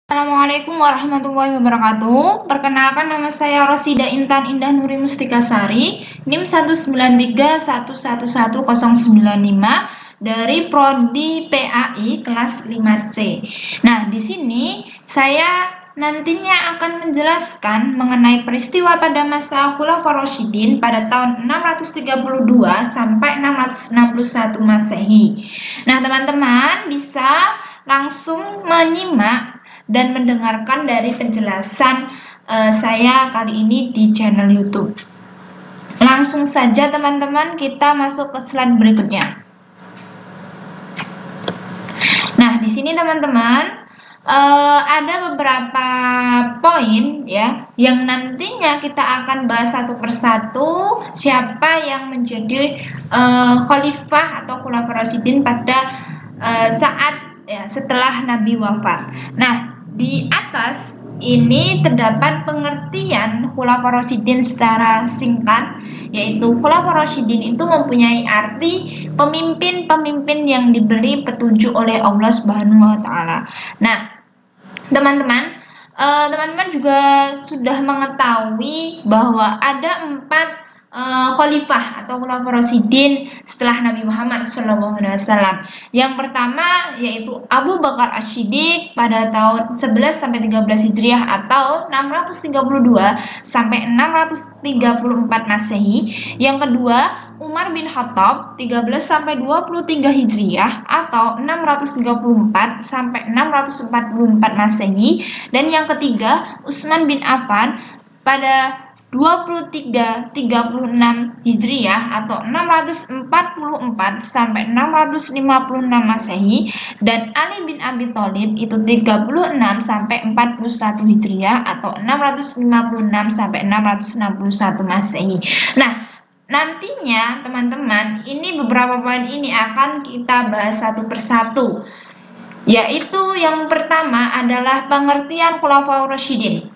Assalamualaikum warahmatullahi wabarakatuh. Perkenalkan, nama saya Rosida Intan Indah Nuri Mustikasari, NIM 193111095 dari Prodi PAI kelas 5C. Nah, di sini saya nantinya akan menjelaskan mengenai peristiwa pada masa Khulafaur Rasyidin pada tahun 632 sampai 661 Masehi. Nah, teman-teman bisa langsung menyimak dan mendengarkan dari penjelasan saya kali ini di channel YouTube. Langsung saja teman-teman, kita masuk ke slide berikutnya. Nah, di sini teman-teman ada beberapa poin ya yang nantinya kita akan bahas satu persatu siapa yang menjadi khalifah atau Khulafaur Rasyidin pada saat ya setelah Nabi wafat. Nah, di atas ini terdapat pengertian Khulafaur Rasyidin secara singkat, yaitu Khulafaur Rasyidin itu mempunyai arti pemimpin-pemimpin yang diberi petunjuk oleh Allah Subhanahu wa taala. Nah, teman-teman juga sudah mengetahui bahwa ada 4 khalifah atau Khulafaur Rasyidin setelah Nabi Muhammad SAW. Yang pertama yaitu Abu Bakar As-Siddiq pada tahun 11 sampai 13 Hijriah atau 632 sampai 634 Masehi. Yang kedua Umar bin Khattab 13 sampai 23 Hijriah atau 634 sampai 644 Masehi, dan yang ketiga Utsman bin Affan pada 23-36 Hijriah atau 644 sampai 656 Masehi, dan Ali bin Abi Thalib itu 36 sampai 41 Hijriah atau 656 sampai 661 Masehi. Nah, nantinya teman-teman, ini beberapa poin ini akan kita bahas satu persatu. Yaitu yang pertama adalah pengertian Khulafaur Rasyidin.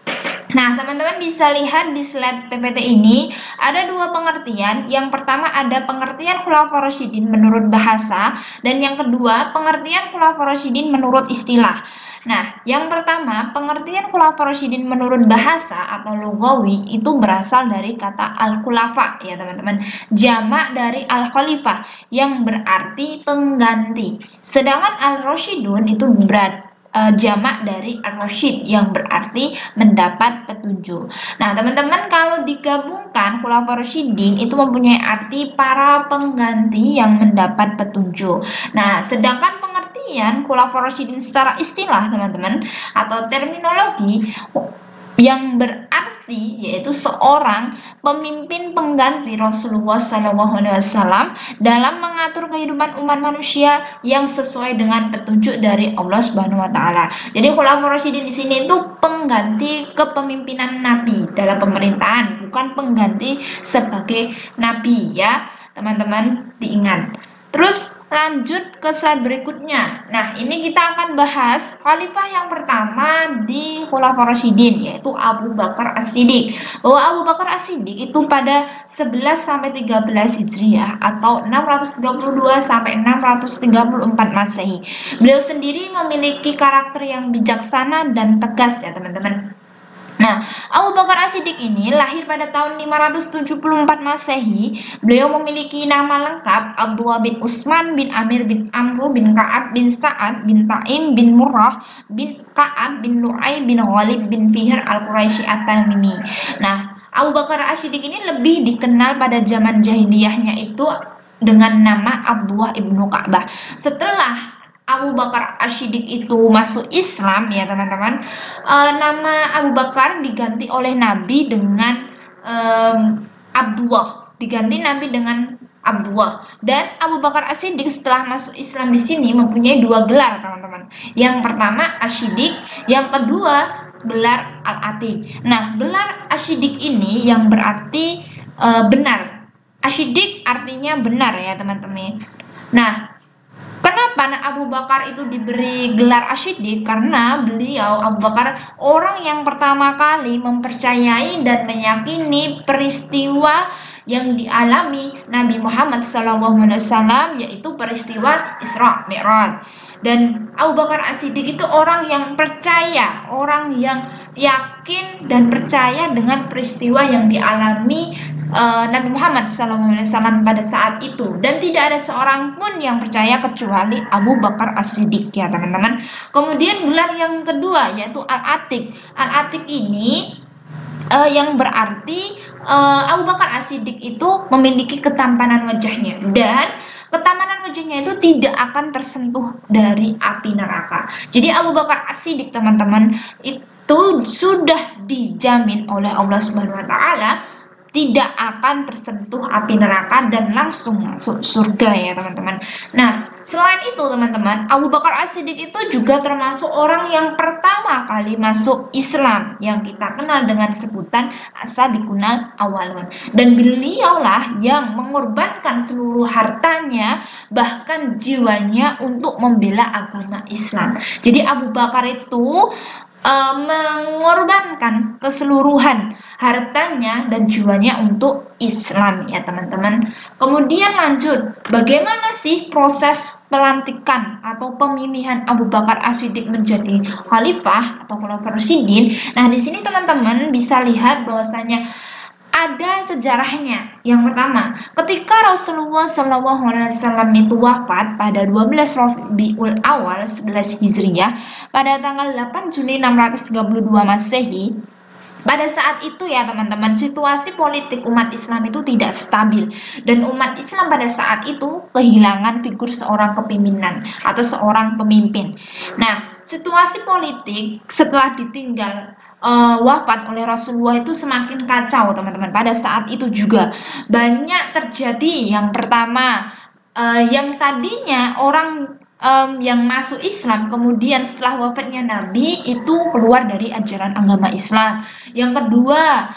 Nah, teman-teman bisa lihat di slide PPT ini ada dua pengertian. Yang pertama ada pengertian Khulafaur Rasyidin menurut bahasa, dan yang kedua pengertian Khulafaur Rasyidin menurut istilah. Nah, yang pertama pengertian Khulafaur Rasyidin menurut bahasa atau lugawi itu berasal dari kata al-khulafa ya teman-teman, jamak dari al-khalifah yang berarti pengganti. Sedangkan al-rasyidun itu jamak dari ar-rasyid yang berarti mendapat petunjuk. Nah, teman-teman, kalau digabungkan Khulafaur Rasyidin itu mempunyai arti para pengganti yang mendapat petunjuk. Nah, sedangkan pengertian Khulafaur Rasyidin secara istilah teman-teman atau terminologi yang berarti yaitu seorang pemimpin pengganti Rasulullah SAW dalam mengatur kehidupan umat manusia yang sesuai dengan petunjuk dari Allah Subhanahu wa taala. Jadi Khulafaur Rasyidin di sini itu pengganti kepemimpinan Nabi dalam pemerintahan, bukan pengganti sebagai Nabi ya, teman-teman diingat. Terus lanjut ke slide berikutnya. Nah, ini kita akan bahas khalifah yang pertama di Khulafaur Rasyidin yaitu Abu Bakar As-Siddiq. Bahwa Abu Bakar As-Siddiq itu pada 11 sampai 13 Hijriah atau 632 sampai 634 Masehi. Beliau sendiri memiliki karakter yang bijaksana dan tegas ya, teman-teman. Nah, Abu Bakar As-Siddiq ini lahir pada tahun 574 Masehi. Beliau memiliki nama lengkap Abdullah bin Utsman bin Amir bin Amru bin Ka'ab bin Sa'ad bin Taim bin Murrah bin Ka'ab bin Lu'ay bin Ghalib bin Fihr al-Quraisy at-Tamimi. Nah, Abu Bakar As-Siddiq ini lebih dikenal pada zaman jahiliyahnya itu dengan nama Abdullah ibnu Ka'bah. Setelah Abu Bakar As-Siddiq itu masuk Islam ya teman-teman, nama Abu Bakar diganti oleh Nabi dengan Abdullah, dan Abu Bakar As-Siddiq setelah masuk Islam di sini mempunyai dua gelar teman-teman. Yang pertama As-Siddiq, yang kedua gelar Al-Atiq. Nah, gelar As-Siddiq ini yang berarti benar. As-Siddiq artinya benar ya teman-teman. Nah, kenapa Simpanan Abu Bakar itu diberi gelar As-Siddiq karena beliau Abu Bakar orang yang pertama kali mempercayai dan meyakini peristiwa yang dialami Nabi Muhammad SAW, yaitu peristiwa Isra Mi'raj. Dan Abu Bakar As-Siddiq itu orang yang percaya, orang yang yakin dan percaya dengan peristiwa yang dialami Nabi Muhammad SAW pada saat itu, dan tidak ada seorang pun yang percaya kecuali Abu Bakar As-Siddiq, ya teman-teman. Kemudian gelar yang kedua yaitu Al-Atiq. Al-Atiq ini yang berarti Abu Bakar As-Siddiq itu memiliki ketampanan wajahnya, dan ketampanan wajahnya itu tidak akan tersentuh dari api neraka. Jadi Abu Bakar As-Siddiq, teman-teman, itu sudah dijamin oleh Allah Subhanahu wa taala tidak akan tersentuh api neraka dan langsung masuk surga, ya teman-teman. Nah, selain itu teman-teman, Abu Bakar As-Siddiq itu juga termasuk orang yang pertama kali masuk Islam, yang kita kenal dengan sebutan As-Sabiqunal Awwalun. Dan beliaulah yang mengorbankan seluruh hartanya, bahkan jiwanya untuk membela agama Islam. Jadi Abu Bakar itu mengorbankan keseluruhan hartanya dan jiwanya untuk Islam, ya teman-teman. Kemudian lanjut, bagaimana sih proses pelantikan atau pemilihan Abu Bakar As-Siddiq menjadi khalifah atau Khulafaur Rasyidin? Nah, di sini teman-teman bisa lihat bahwasanya ada sejarahnya. Yang pertama, ketika Rasulullah SAW itu wafat pada 12 Rabiul Awal 11 Hijriah pada tanggal 8 Juni 632 Masehi. Pada saat itu, ya teman-teman, situasi politik umat Islam itu tidak stabil, dan umat Islam pada saat itu kehilangan figur seorang kepemimpinan atau seorang pemimpin. Nah, situasi politik setelah ditinggal wafat oleh Rasulullah itu semakin kacau, teman-teman. Pada saat itu juga banyak terjadi. Yang pertama, yang tadinya orang yang masuk Islam, kemudian setelah wafatnya Nabi itu keluar dari ajaran agama Islam. Yang kedua,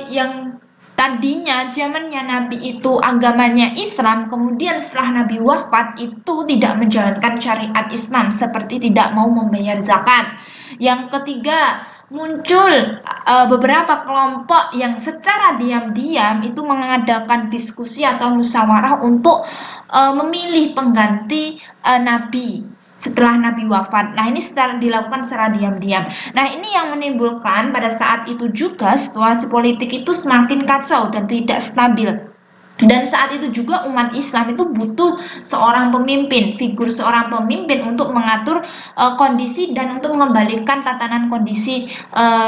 yang tadinya zamannya Nabi itu agamanya Islam, kemudian setelah Nabi wafat itu tidak menjalankan syariat Islam, seperti tidak mau membayar zakat. Yang ketiga, muncul beberapa kelompok yang secara diam-diam itu mengadakan diskusi atau musyawarah untuk memilih pengganti Nabi setelah Nabi wafat. Nah, ini dilakukan secara diam-diam. Nah, ini yang menimbulkan pada saat itu juga situasi politik itu semakin kacau dan tidak stabil. Dan saat itu juga umat Islam itu butuh seorang pemimpin, figur seorang pemimpin untuk mengatur kondisi dan untuk mengembalikan tatanan kondisi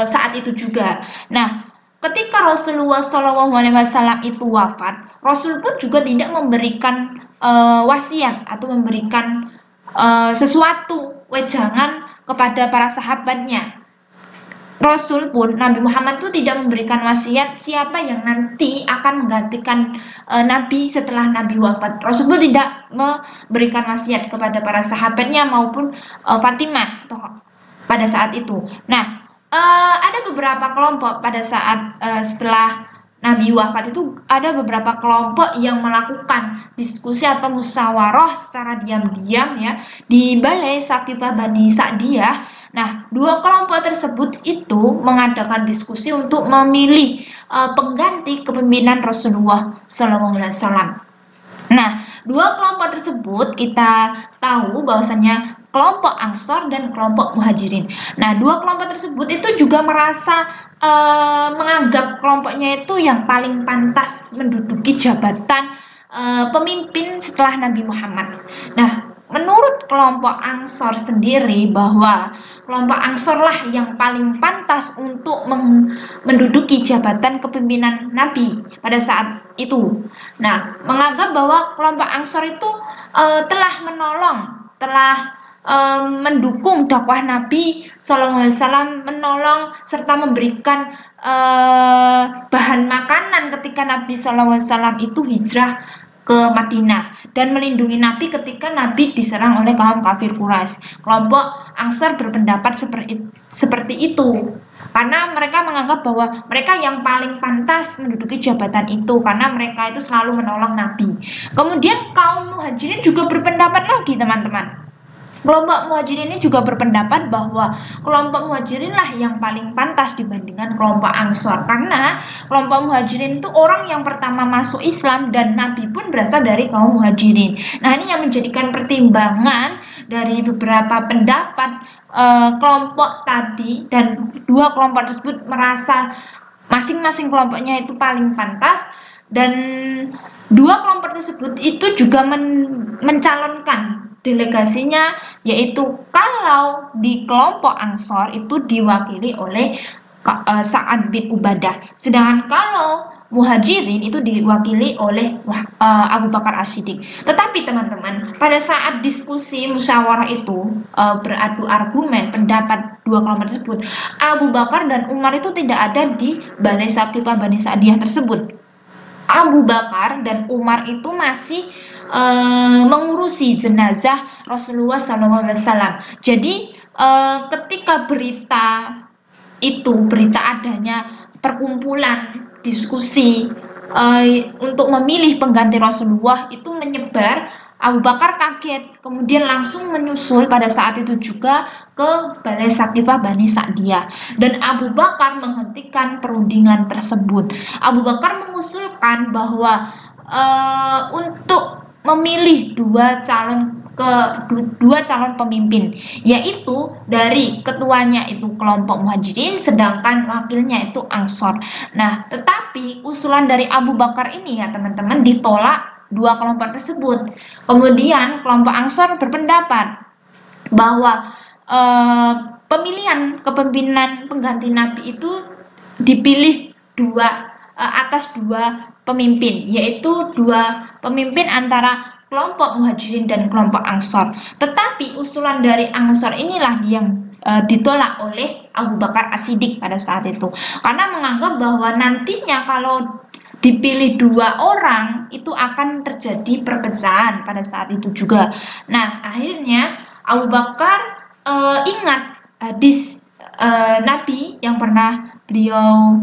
saat itu juga. Nah, ketika Rasulullah SAW itu wafat, Rasul pun juga tidak memberikan wasiat atau memberikan sesuatu wejangan kepada para sahabatnya. Rasul pun, Nabi Muhammad itu tidak memberikan wasiat siapa yang nanti akan menggantikan Nabi setelah Nabi wafat. Rasul pun tidak memberikan wasiat kepada para sahabatnya maupun Fatimah pada saat itu. Nah, ada beberapa kelompok pada saat setelah Nabi wafat itu, ada beberapa kelompok yang melakukan diskusi atau musyawarah secara diam-diam, ya, di Balai Saqifah Bani Sa'diyah. Nah, dua kelompok tersebut itu mengadakan diskusi untuk memilih pengganti kepemimpinan Rasulullah SAW. Nah, dua kelompok tersebut kita tahu bahwasanya kelompok Ansor dan kelompok Muhajirin. Nah, dua kelompok tersebut itu juga merasa menganggap kelompoknya itu yang paling pantas menduduki jabatan pemimpin setelah Nabi Muhammad. Nah, menurut kelompok Ansor sendiri bahwa kelompok Ansor lah yang paling pantas untuk menduduki jabatan kepemimpinan Nabi pada saat itu. Nah, menganggap bahwa kelompok Ansor itu telah menolong, telah mendukung dakwah Nabi SAW, menolong serta memberikan bahan makanan ketika Nabi SAW itu hijrah ke Madinah dan melindungi Nabi ketika Nabi diserang oleh kaum kafir Quraisy. Kelompok Ansor berpendapat seperti itu. Karena mereka menganggap bahwa mereka yang paling pantas menduduki jabatan itu karena mereka itu selalu menolong Nabi. Kemudian kaum Muhajirin juga berpendapat lagi, teman-teman. Kelompok Muhajirin ini juga berpendapat bahwa kelompok Muhajirin lah yang paling pantas dibandingkan kelompok Ansor karena kelompok Muhajirin itu orang yang pertama masuk Islam dan Nabi pun berasal dari kaum Muhajirin. Nah, ini yang menjadikan pertimbangan dari beberapa pendapat kelompok tadi, dan dua kelompok tersebut merasa masing-masing kelompoknya itu paling pantas, dan dua kelompok tersebut itu juga mencalonkan delegasinya, yaitu kalau di kelompok Ansor itu diwakili oleh Sa'ad bin Ubadah, sedangkan kalau Muhajirin itu diwakili oleh Abu Bakar As-Siddiq. Tetapi teman-teman, pada saat diskusi musyawarah itu beradu argumen pendapat dua kelompok tersebut, Abu Bakar dan Umar itu tidak ada di Balai Saqifah Bani Sa'diyah tersebut. Abu Bakar dan Umar itu masih mengurusi jenazah Rasulullah SAW. Jadi ketika berita adanya perkumpulan diskusi untuk memilih pengganti Rasulullah itu menyebar, Abu Bakar kaget, kemudian langsung menyusul pada saat itu juga ke Balai Saqifah Bani Sa'diyah, dan Abu Bakar menghentikan perundingan tersebut. Abu Bakar mengusulkan bahwa untuk memilih dua calon pemimpin, yaitu dari ketuanya itu kelompok Muhajirin, sedangkan wakilnya itu Ansor. Nah, tetapi usulan dari Abu Bakar ini ya teman-teman ditolak dua kelompok tersebut. Kemudian kelompok Ansor berpendapat bahwa pemilihan kepemimpinan pengganti Nabi itu dipilih atas dua pemimpin, yaitu dua pemimpin antara kelompok Muhajirin dan kelompok Ansor. Tetapi usulan dari Ansor inilah yang ditolak oleh Abu Bakar As-Siddiq pada saat itu, karena menganggap bahwa nantinya kalau dipilih dua orang itu akan terjadi perpecahan pada saat itu juga. Nah, akhirnya Abu Bakar ingat hadis Nabi yang pernah beliau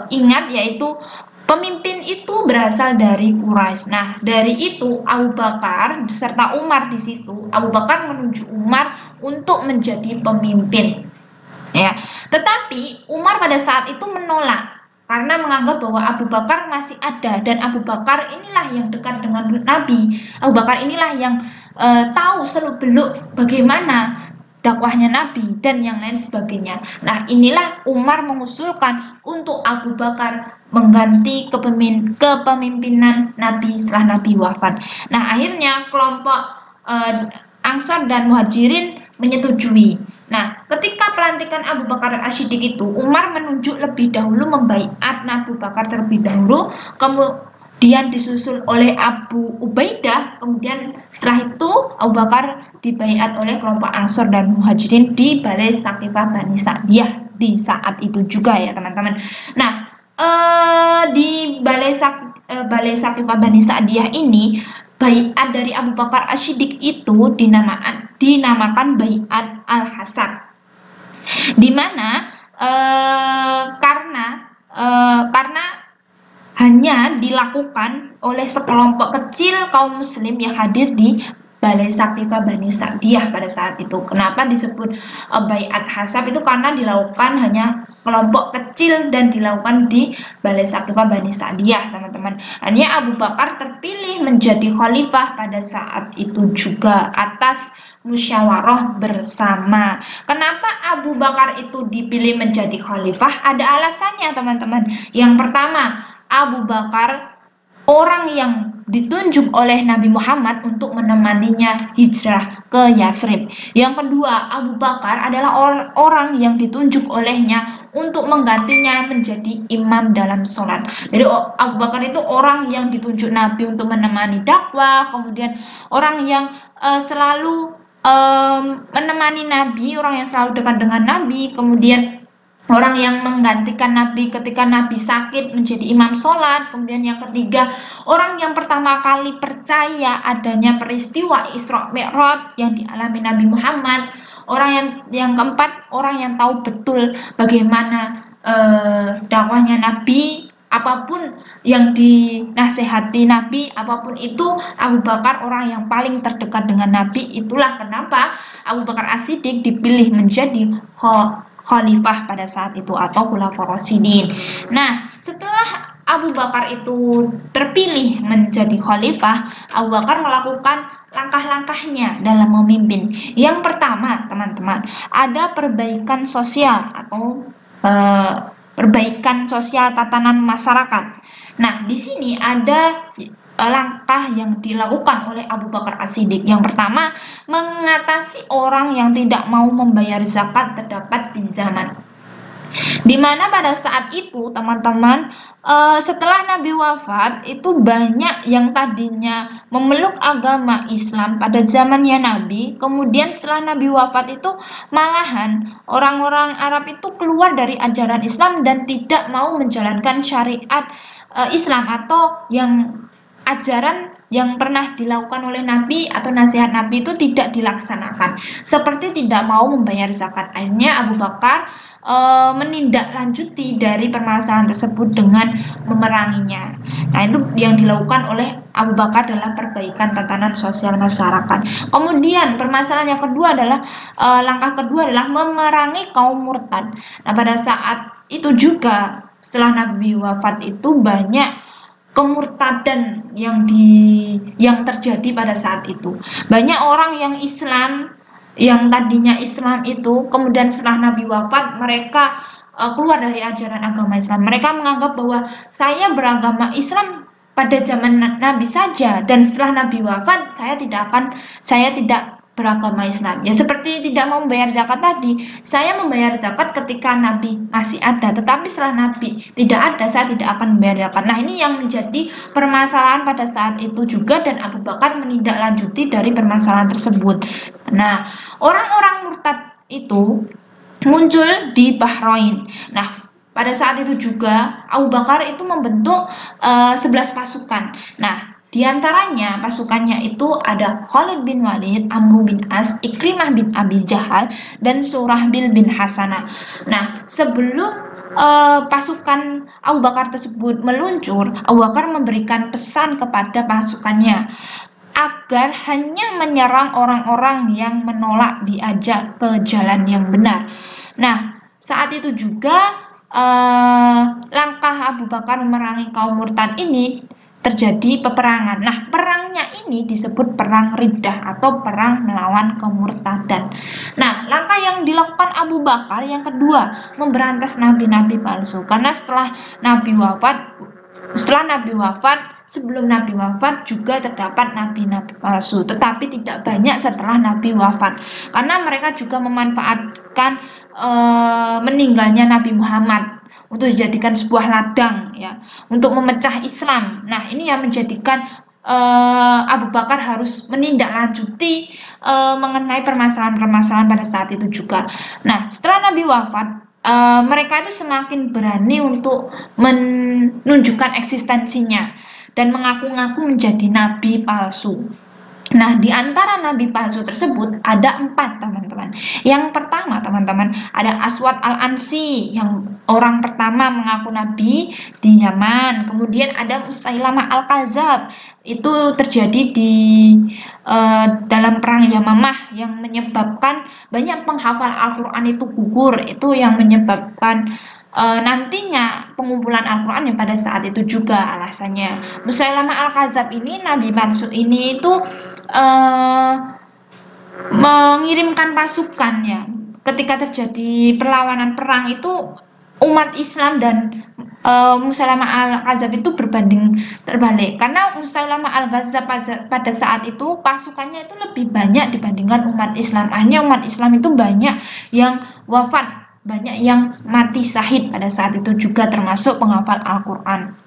ingat, yaitu pemimpin itu berasal dari Quraisy. Nah, dari itu Abu Bakar beserta Umar di situ, Abu Bakar menunjuk Umar untuk menjadi pemimpin. Ya, tetapi Umar pada saat itu menolak karena menganggap bahwa Abu Bakar masih ada, dan Abu Bakar inilah yang dekat dengan Nabi. Abu Bakar inilah yang tahu seluk-beluk bagaimana dakwahnya Nabi dan yang lain sebagainya. Nah, inilah Umar mengusulkan untuk Abu Bakar mengganti kepemimpinan Nabi setelah Nabi wafat. Nah, akhirnya kelompok Ansor dan Muhajirin menyetujui. Nah, ketika pelantikan Abu Bakar As-Siddiq itu, Umar menunjuk lebih dahulu membaiat Abu Bakar terlebih dahulu, kemudian disusul oleh Abu Ubaidah, kemudian setelah itu Abu Bakar dibaiat oleh kelompok Ansor dan Muhajirin di Balai Saqifah Bani Sa'diyah di saat itu juga ya teman-teman. Nah, di Balai Saqifah Bani Sa'diyah ini, baiat dari Abu Bakar As-Siddiq itu dinamakan baiat al-hasad, di mana karena hanya dilakukan oleh sekelompok kecil kaum muslim yang hadir di Balai Saqifah Bani Sa'diyah pada saat itu. Kenapa disebut baiat hasab itu? Karena dilakukan hanya kelompok kecil dan dilakukan di Balai Saqifah Bani Sa'diyah, teman-teman. Hanya Abu Bakar terpilih menjadi khalifah pada saat itu juga atas musyawarah bersama. Kenapa Abu Bakar itu dipilih menjadi khalifah? Ada alasannya, teman-teman. Yang pertama, Abu Bakar orang yang ditunjuk oleh Nabi Muhammad untuk menemaninya hijrah ke Yasrib. Yang kedua, Abu Bakar adalah orang yang ditunjuk olehnya untuk menggantinya menjadi imam dalam sholat. Jadi Abu Bakar itu orang yang ditunjuk Nabi untuk menemani dakwah, kemudian orang yang selalu menemani Nabi, orang yang selalu dekat dengan Nabi, kemudian orang yang menggantikan Nabi ketika Nabi sakit menjadi imam sholat. Kemudian yang ketiga, orang yang pertama kali percaya adanya peristiwa Isra Mi'raj yang dialami Nabi Muhammad. Orang yang keempat, orang yang tahu betul bagaimana dakwahnya Nabi. Apapun yang dinasehati Nabi, apapun itu, Abu Bakar orang yang paling terdekat dengan Nabi. Itulah kenapa Abu Bakar As-Siddiq dipilih menjadi khalifah pada saat itu atau khulafaur rasyidin. Nah, setelah Abu Bakar itu terpilih menjadi khalifah, Abu Bakar melakukan langkah-langkahnya dalam memimpin. Yang pertama, teman-teman, ada perbaikan sosial atau perbaikan sosial tatanan masyarakat. Nah, di sini ada langkah yang dilakukan oleh Abu Bakar As-Siddiq. Yang pertama, mengatasi orang yang tidak mau membayar zakat terdapat di zaman di mana pada saat itu, teman-teman, setelah Nabi wafat, itu banyak yang tadinya memeluk agama Islam pada zamannya Nabi. Kemudian setelah Nabi wafat itu, malahan orang-orang Arab itu keluar dari ajaran Islam dan tidak mau menjalankan syariat Islam atau yang ajaran yang pernah dilakukan oleh Nabi atau nasihat Nabi itu tidak dilaksanakan, seperti tidak mau membayar zakat. Akhirnya Abu Bakar menindaklanjuti dari permasalahan tersebut dengan memeranginya. Nah, itu yang dilakukan oleh Abu Bakar dalam perbaikan tatanan sosial masyarakat. Kemudian permasalahan yang kedua adalah langkah kedua adalah memerangi kaum murtad. Nah, pada saat itu juga setelah Nabi wafat itu banyak kemurtadan yang terjadi pada saat itu. Banyak orang yang Islam, yang tadinya Islam itu, kemudian setelah Nabi wafat mereka keluar dari ajaran agama Islam. Mereka menganggap bahwa saya beragama Islam pada zaman Nabi saja, dan setelah Nabi wafat saya tidak beragama Islam. Ya, seperti tidak mau membayar zakat tadi. Saya membayar zakat ketika Nabi masih ada, tetapi setelah Nabi tidak ada, saya tidak akan membayar zakat. Nah, ini yang menjadi permasalahan pada saat itu juga, dan Abu Bakar menindaklanjuti dari permasalahan tersebut. Nah, orang-orang murtad itu muncul di Bahrain. Nah, pada saat itu juga Abu Bakar itu membentuk 11 pasukan. Nah, di antaranya pasukannya itu ada Khalid bin Walid, Amr bin As, Ikrimah bin Abi Jahal, dan Surahbil bin Hasanah. Nah, sebelum pasukan Abu Bakar tersebut meluncur, Abu Bakar memberikan pesan kepada pasukannya agar hanya menyerang orang-orang yang menolak diajak ke jalan yang benar. Nah, saat itu juga langkah Abu Bakar memerangi kaum murtad ini terjadi peperangan. Nah, perangnya ini disebut perang Riddah atau perang melawan kemurtadan. Nah, langkah yang dilakukan Abu Bakar yang kedua, memberantas nabi-nabi palsu. Karena setelah Nabi wafat, sebelum Nabi wafat juga terdapat nabi-nabi palsu, tetapi tidak banyak setelah Nabi wafat. Karena mereka juga memanfaatkan meninggalnya Nabi Muhammad untuk dijadikan sebuah ladang, ya, untuk memecah Islam. Nah, ini yang menjadikan Abu Bakar harus menindaklanjuti mengenai permasalahan-permasalahan pada saat itu juga. Nah, setelah Nabi wafat, mereka itu semakin berani untuk menunjukkan eksistensinya dan mengaku-ngaku menjadi nabi palsu. Nah, di antara nabi palsu tersebut ada 4, teman-teman. Yang pertama, teman-teman, ada Aswad Al-Ansi, yang orang pertama mengaku nabi di Yaman. Kemudian ada Musailamah Al-Kadzab, itu terjadi di dalam perang Yamamah yang menyebabkan banyak penghafal Al-Quran itu gugur. Itu yang menyebabkan nantinya pengumpulan Al-Quran yang pada saat itu juga alasannya. Musailamah Al-Kadzab ini, nabi palsu ini itu mengirimkan pasukan, ya. Ketika terjadi perlawanan perang itu, umat Islam dan Musailamah Al-Kadzab itu berbanding terbalik. Karena Musailamah Al-Kadzab pada saat itu pasukannya itu lebih banyak dibandingkan umat Islam. Hanya umat Islam itu banyak yang wafat, banyak yang mati syahid pada saat itu juga, termasuk penghafal Al-Quran.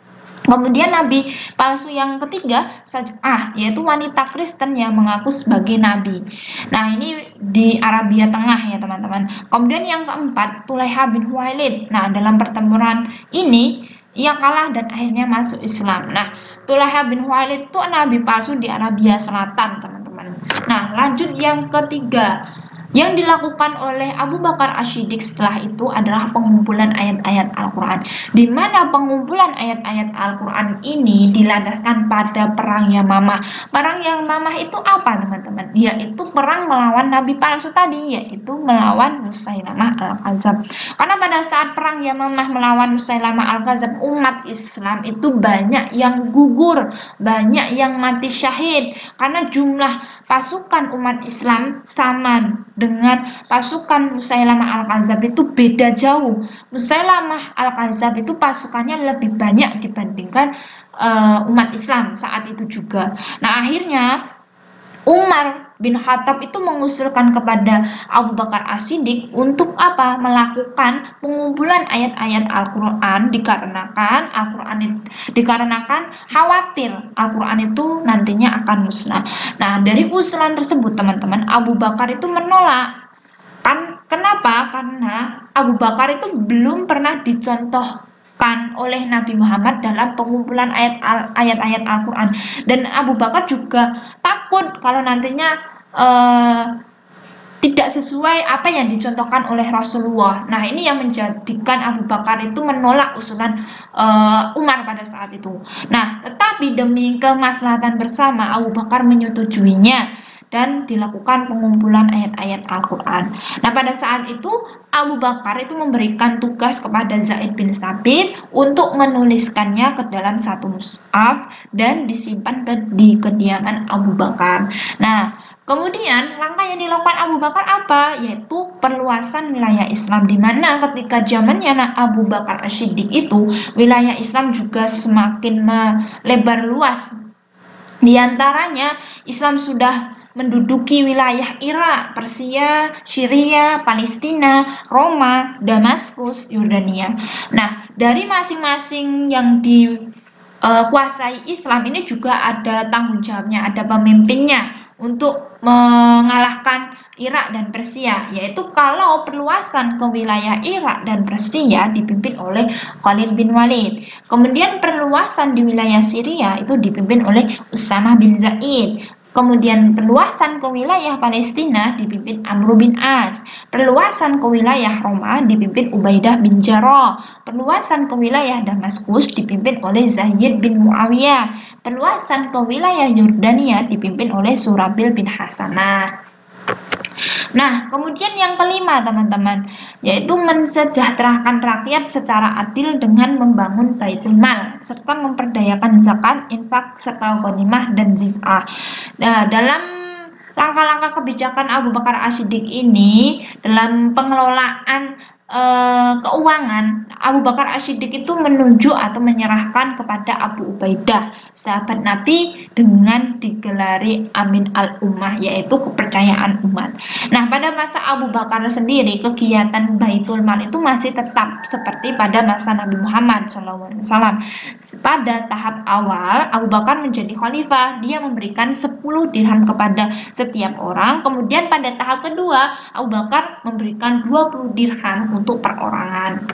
Kemudian nabi palsu yang ketiga Saj'ah, yaitu wanita Kristen yang mengaku sebagai nabi. Nah, ini di Arabia Tengah ya teman-teman. Kemudian yang keempat Tulaiha bin Huwailid. Nah, dalam pertempuran ini ia kalah dan akhirnya masuk Islam. Nah, Tulaiha bin Huwailid itu nabi palsu di Arabia Selatan teman-teman. Nah, lanjut yang ketiga. Yang dilakukan oleh Abu Bakar As-Siddiq setelah itu adalah pengumpulan ayat-ayat Al-Quran, di mana pengumpulan ayat-ayat Al-Quran ini dilandaskan pada perang Yamamah. Perang Yamamah itu apa teman-teman? Yaitu perang melawan Nabi palsu tadi, yaitu melawan Musailamah Al-Kadzab. Karena pada saat perang Yamamah melawan Musailamah Al-Kadzab, umat Islam itu banyak yang gugur, banyak yang mati syahid, karena jumlah pasukan umat Islam sama dengan pasukan Musailamah Al-Kadzab itu beda jauh. Musailamah Al-Kadzab itu pasukannya lebih banyak dibandingkan umat Islam saat itu juga. Nah, akhirnya Umar bin Khattab itu mengusulkan kepada Abu Bakar As-Siddiq untuk apa? Melakukan pengumpulan ayat-ayat Al-Quran dikarenakan khawatir Al-Quran itu nantinya akan musnah. Nah, dari usulan tersebut teman-teman, Abu Bakar itu menolak. Kenapa? Karena Abu Bakar itu belum pernah dicontohkan oleh Nabi Muhammad dalam pengumpulan ayat-ayat Al-Quran, dan Abu Bakar juga takut kalau nantinya tidak sesuai apa yang dicontohkan oleh Rasulullah. Nah, ini yang menjadikan Abu Bakar itu menolak usulan Umar pada saat itu. Nah, tetapi demi kemaslahatan bersama, Abu Bakar menyetujuinya dan dilakukan pengumpulan ayat-ayat Al-Quran. Nah, pada saat itu Abu Bakar itu memberikan tugas kepada Zaid bin Sabit untuk menuliskannya ke dalam satu mushaf dan disimpan di kediaman Abu Bakar. Nah, kemudian langkah yang dilakukan Abu Bakar apa? Yaitu perluasan wilayah Islam, di mana ketika zamannya Abu Bakar As-Siddiq itu wilayah Islam juga semakin melebar luas. Di antaranya Islam sudah menduduki wilayah Irak, Persia, Syria, Palestina, Roma, Damaskus, Yordania. Nah, dari masing-masing yang dikuasai Islam ini juga ada tanggung jawabnya, ada pemimpinnya untuk mengalahkan Irak dan Persia, yaitu kalau perluasan ke wilayah Irak dan Persia dipimpin oleh Khalid bin Walid. Kemudian perluasan di wilayah Syria itu dipimpin oleh Usamah bin Zaid. Kemudian perluasan ke wilayah Palestina dipimpin Amr bin As. Perluasan ke wilayah Roma dipimpin Ubaidah bin Jarrah. Perluasan ke wilayah Damaskus dipimpin oleh Zaid bin Muawiyah. Perluasan ke wilayah Yordania dipimpin oleh Surabil bin Hasanah. Nah, kemudian yang kelima teman-teman, yaitu mensejahterakan rakyat secara adil dengan membangun baitul mal serta memperdayakan zakat, infak, serta ghanimah dan jiz'ah. Nah, dalam langkah-langkah kebijakan Abu Bakar As-Siddiq ini dalam pengelolaan keuangan, Abu Bakar As-Siddiq itu menunjuk atau menyerahkan kepada Abu Ubaidah, sahabat Nabi, dengan digelari Amin al-Ummah, yaitu kepercayaan umat. Nah, pada masa Abu Bakar sendiri, kegiatan Baitul Mal itu masih tetap seperti pada masa Nabi Muhammad SAW. Pada tahap awal, Abu Bakar menjadi khalifah, dia memberikan 10 dirham kepada setiap orang. Kemudian pada tahap kedua, Abu Bakar memberikan 20 dirham untuk perorangan.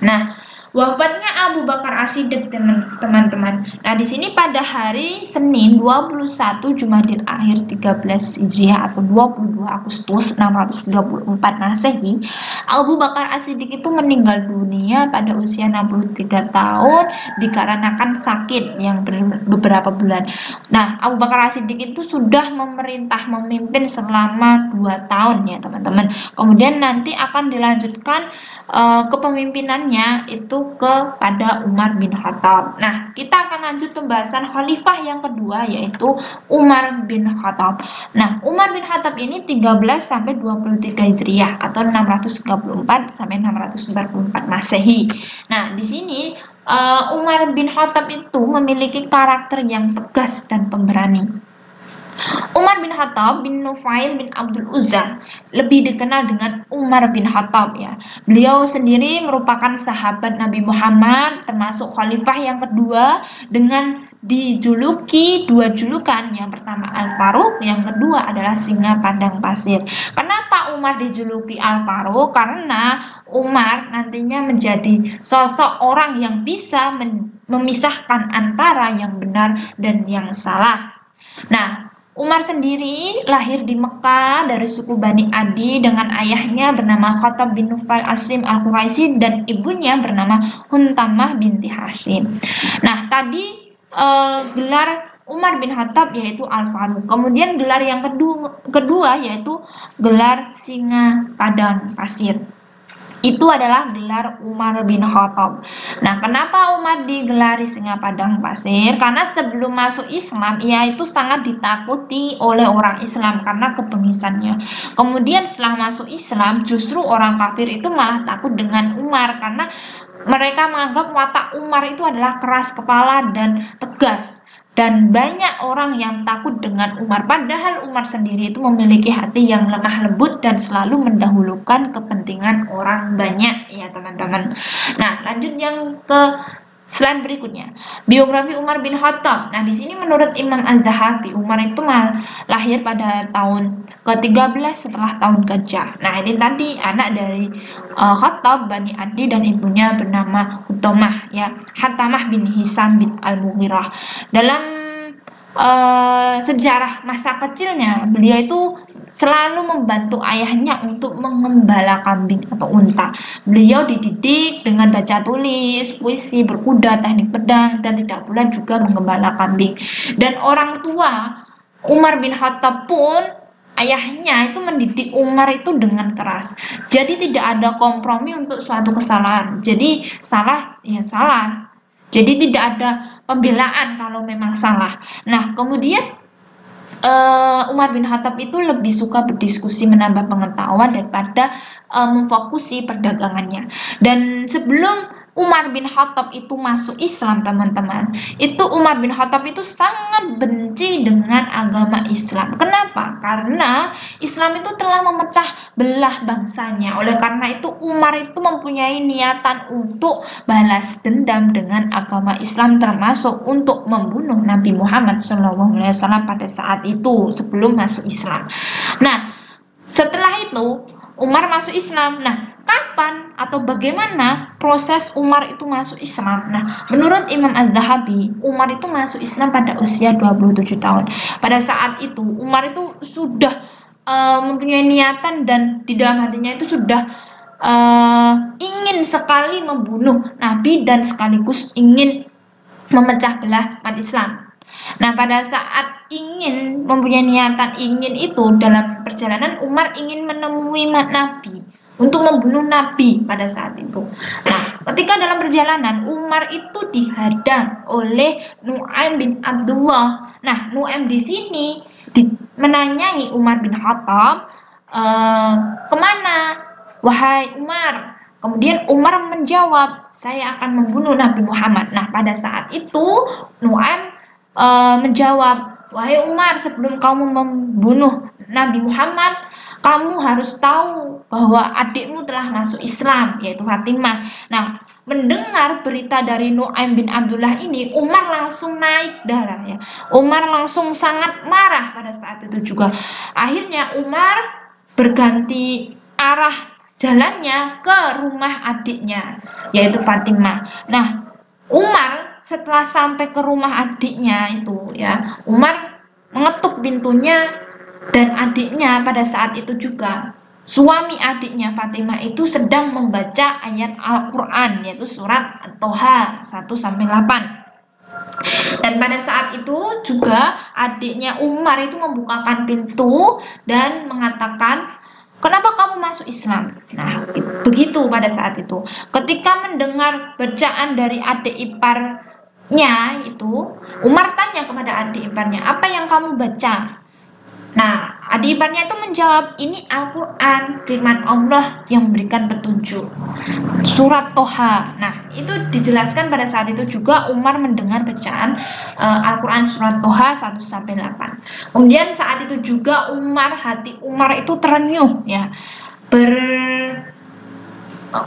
Nah, wafatnya Abu Bakar As-Siddiq teman-teman. Nah, di sini pada hari Senin 21 Jumadil Akhir 13 Hijriah atau 22 Agustus 634 Masehi, Abu Bakar As-Siddiq itu meninggal dunia pada usia 63 tahun dikarenakan sakit yang beberapa bulan. Nah, Abu Bakar As-Siddiq itu sudah memimpin selama 2 tahun ya, teman-teman. Kemudian nanti akan dilanjutkan kepemimpinannya itu kepada Umar bin Khattab. Nah, kita akan lanjut pembahasan khalifah yang kedua, yaitu Umar bin Khattab. Nah, Umar bin Khattab ini 13 sampai 23 Hijriah atau 634 sampai 644 Masehi. Nah, di sini Umar bin Khattab itu memiliki karakter yang tegas dan pemberani. Umar bin Khattab bin Nufail bin Abdul Uzza, lebih dikenal dengan Umar bin Khattab ya. Beliau sendiri merupakan sahabat Nabi Muhammad, termasuk khalifah yang kedua dengan dijuluki dua julukan. Yang pertama Al-Faruq, yang kedua adalah singa padang pasir. Kenapa Umar dijuluki Al-Faruq? Karena Umar nantinya menjadi sosok orang yang bisa memisahkan antara yang benar dan yang salah. Nah, Umar sendiri lahir di Mekah dari suku Bani Adi dengan ayahnya bernama Khattab bin Nufail Asim Al-Quraisy dan ibunya bernama Huntamah binti Hashim. Nah, tadi gelar Umar bin Khattab yaitu Al-Faruq. Kemudian gelar yang kedua yaitu gelar singa padang pasir. Itu adalah gelar Umar bin Khattab. Nah, kenapa Umar digelari singa padang pasir? Karena sebelum masuk Islam, ia itu sangat ditakuti oleh orang Islam karena kebengisannya. Kemudian setelah masuk Islam, justru orang kafir itu malah takut dengan Umar karena mereka menganggap watak Umar itu adalah keras kepala dan tegas. Dan banyak orang yang takut dengan Umar, padahal Umar sendiri itu memiliki hati yang lemah lembut dan selalu mendahulukan kepentingan orang banyak ya teman-teman. Nah, lanjut yang ke slide berikutnya, biografi Umar bin Khattab. Nah, di sini menurut Imam Az-Zahabi, Umar itu lahir pada tahun ke-13 setelah tahun Gajah. Nah, ini tadi anak dari Khattab Bani Adi dan ibunya bernama Hutamah ya, Hatamah bin Hisam bin Al-Mughirah. Dalam sejarah masa kecilnya, beliau itu selalu membantu ayahnya untuk mengembala kambing atau unta. Beliau dididik dengan baca tulis, puisi, berkuda, teknik pedang, dan tidak pula juga mengembala kambing. Dan orang tua Umar bin Khattab pun, ayahnya itu mendidik Umar itu dengan keras. Jadi tidak ada kompromi untuk suatu kesalahan. Jadi salah ya salah. Jadi tidak ada pembelaan kalau memang salah. Nah, kemudian Umar bin Khattab itu lebih suka berdiskusi, menambah pengetahuan daripada memfokusi perdagangannya. Dan sebelum Umar bin Khattab itu masuk Islam, teman-teman, itu Umar bin Khattab itu sangat benci dengan agama Islam. Kenapa? Karena Islam itu telah memecah belah bangsanya. Oleh karena itu Umar itu mempunyai niatan untuk balas dendam dengan agama Islam, termasuk untuk membunuh Nabi Muhammad SAW pada saat itu sebelum masuk Islam. Nah, setelah itu Umar masuk Islam. Nah, kapan atau bagaimana proses Umar itu masuk Islam? Nah, menurut Imam Az-Zahabi, Umar itu masuk Islam pada usia 27 tahun. Pada saat itu Umar itu sudah mempunyai niatan dan di dalam hatinya itu sudah ingin sekali membunuh Nabi dan sekaligus ingin memecah belah umat Islam. Nah, pada saat ingin mempunyai niatan ingin itu, dalam perjalanan Umar ingin menemui Nabi untuk membunuh Nabi pada saat itu. Nah, ketika dalam perjalanan Umar itu dihadang oleh Nu'aim bin Abdullah. Nah, Nu'aim di sini menanyai Umar bin Khattab, kemana wahai Umar? Kemudian Umar menjawab, saya akan membunuh Nabi Muhammad. Nah, pada saat itu Nu'aim menjawab, wahai Umar, sebelum kamu membunuh Nabi Muhammad, kamu harus tahu bahwa adikmu telah masuk Islam, yaitu Fatimah. Nah, mendengar berita dari Nu'aim bin Abdullah ini, Umar langsung naik darah ya. Umar langsung sangat marah pada saat itu juga. Akhirnya Umar berganti arah jalannya ke rumah adiknya, yaitu Fatimah. Nah, Umar setelah sampai ke rumah adiknya itu ya, Umar mengetuk pintunya dan adiknya pada saat itu juga, suami adiknya Fatimah itu sedang membaca ayat Al-Quran, yaitu surat At-Toha 1-8. Dan pada saat itu juga adiknya Umar itu membukakan pintu dan mengatakan, kenapa kamu masuk Islam? Nah, begitu pada saat itu. Ketika mendengar bacaan dari adik iparnya itu, Umar tanya kepada adik iparnya, apa yang kamu baca? Nah, adik iparnya itu menjawab, ini Al-Quran, firman Allah yang memberikan petunjuk. Surat Toha. Nah, itu dijelaskan pada saat itu juga Umar mendengar bacaan Al-Quran surat Toha 1-8. Kemudian saat itu juga hati Umar itu terenyuh ya,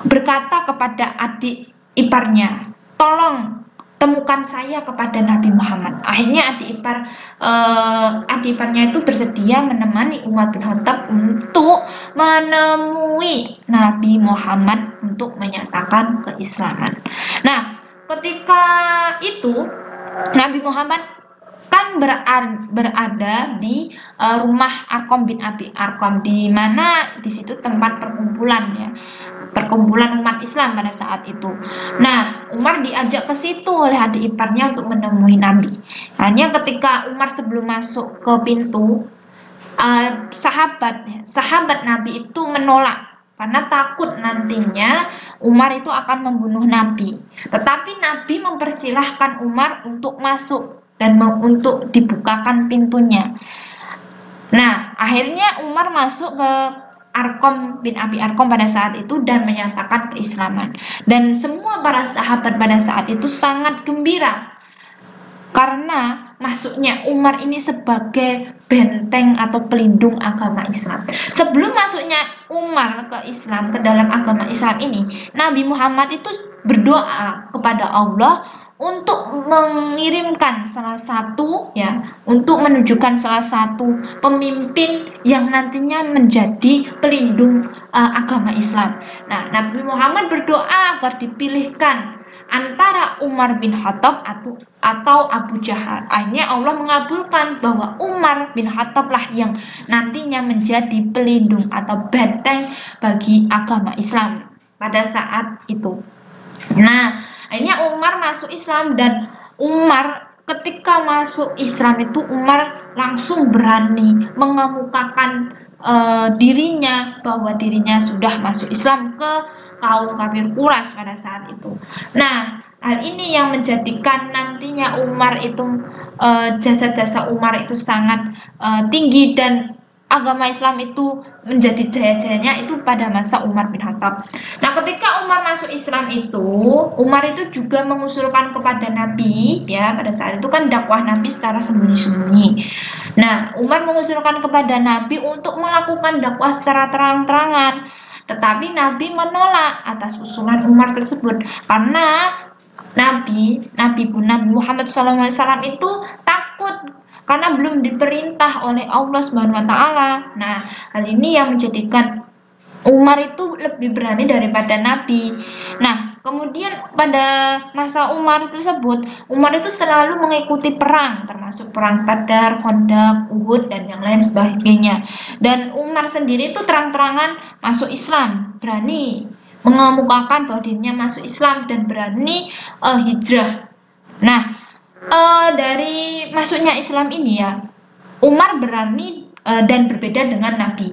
berkata kepada adik iparnya, tolong temukan saya kepada Nabi Muhammad. Akhirnya adik iparnya itu bersedia menemani Umar bin Khattab untuk menemui Nabi Muhammad untuk menyatakan keislaman. Nah, ketika itu Nabi Muhammad kan berada di rumah Arqam bin Abi Arqam, di mana di situ tempat perkumpulan umat Islam pada saat itu. Nah, Umar diajak ke situ oleh adik iparnya untuk menemui Nabi. Hanya ketika Umar sebelum masuk ke pintu, sahabat Nabi itu menolak karena takut nantinya Umar itu akan membunuh Nabi. Tetapi Nabi mempersilahkan Umar untuk masuk dan untuk dibukakan pintunya. Nah, akhirnya Umar masuk ke Arqam bin Abi Arqam pada saat itu dan menyatakan keislaman. Dan semua para sahabat pada saat itu sangat gembira karena masuknya Umar ini sebagai benteng atau pelindung agama Islam. Sebelum masuknya Umar ke Islam, ke dalam agama Islam ini, Nabi Muhammad itu berdoa kepada Allah untuk mengirimkan untuk menunjukkan salah satu pemimpin yang nantinya menjadi pelindung agama Islam. Nah, Nabi Muhammad berdoa agar dipilihkan antara Umar bin Khattab atau Abu Jahal. Akhirnya Allah mengabulkan bahwa Umar bin Khattab lah yang nantinya menjadi pelindung atau benteng bagi agama Islam pada saat itu. Nah, akhirnya Umar masuk Islam, dan Umar ketika masuk Islam itu Umar langsung berani mengemukakan dirinya bahwa dirinya sudah masuk Islam ke kaum kafir Quraisy pada saat itu. Nah, hal ini yang menjadikan nantinya Umar itu jasa-jasa Umar itu sangat tinggi, dan agama Islam itu menjadi jaya-jayanya itu pada masa Umar bin Khattab. Nah, ketika Umar masuk Islam itu, Umar itu juga mengusulkan kepada Nabi, ya, pada saat itu kan dakwah Nabi secara sembunyi-sembunyi. Nah, Umar mengusulkan kepada Nabi untuk melakukan dakwah secara terang-terangan, tetapi Nabi menolak atas usulan Umar tersebut karena Nabi Muhammad SAW itu takut karena belum diperintah oleh Allah Subhanahu wa taala. Nah, hal ini yang menjadikan Umar itu lebih berani daripada Nabi. Nah, kemudian pada masa Umar tersebut, Umar itu selalu mengikuti perang, termasuk perang Badar, Khandaq, Uhud, dan yang lain sebagainya. Dan Umar sendiri itu terang-terangan masuk Islam, berani mengemukakan bahwa dirinya masuk Islam dan berani hijrah. Nah, dari masuknya Islam ini ya, Umar berani dan berbeda dengan Nabi.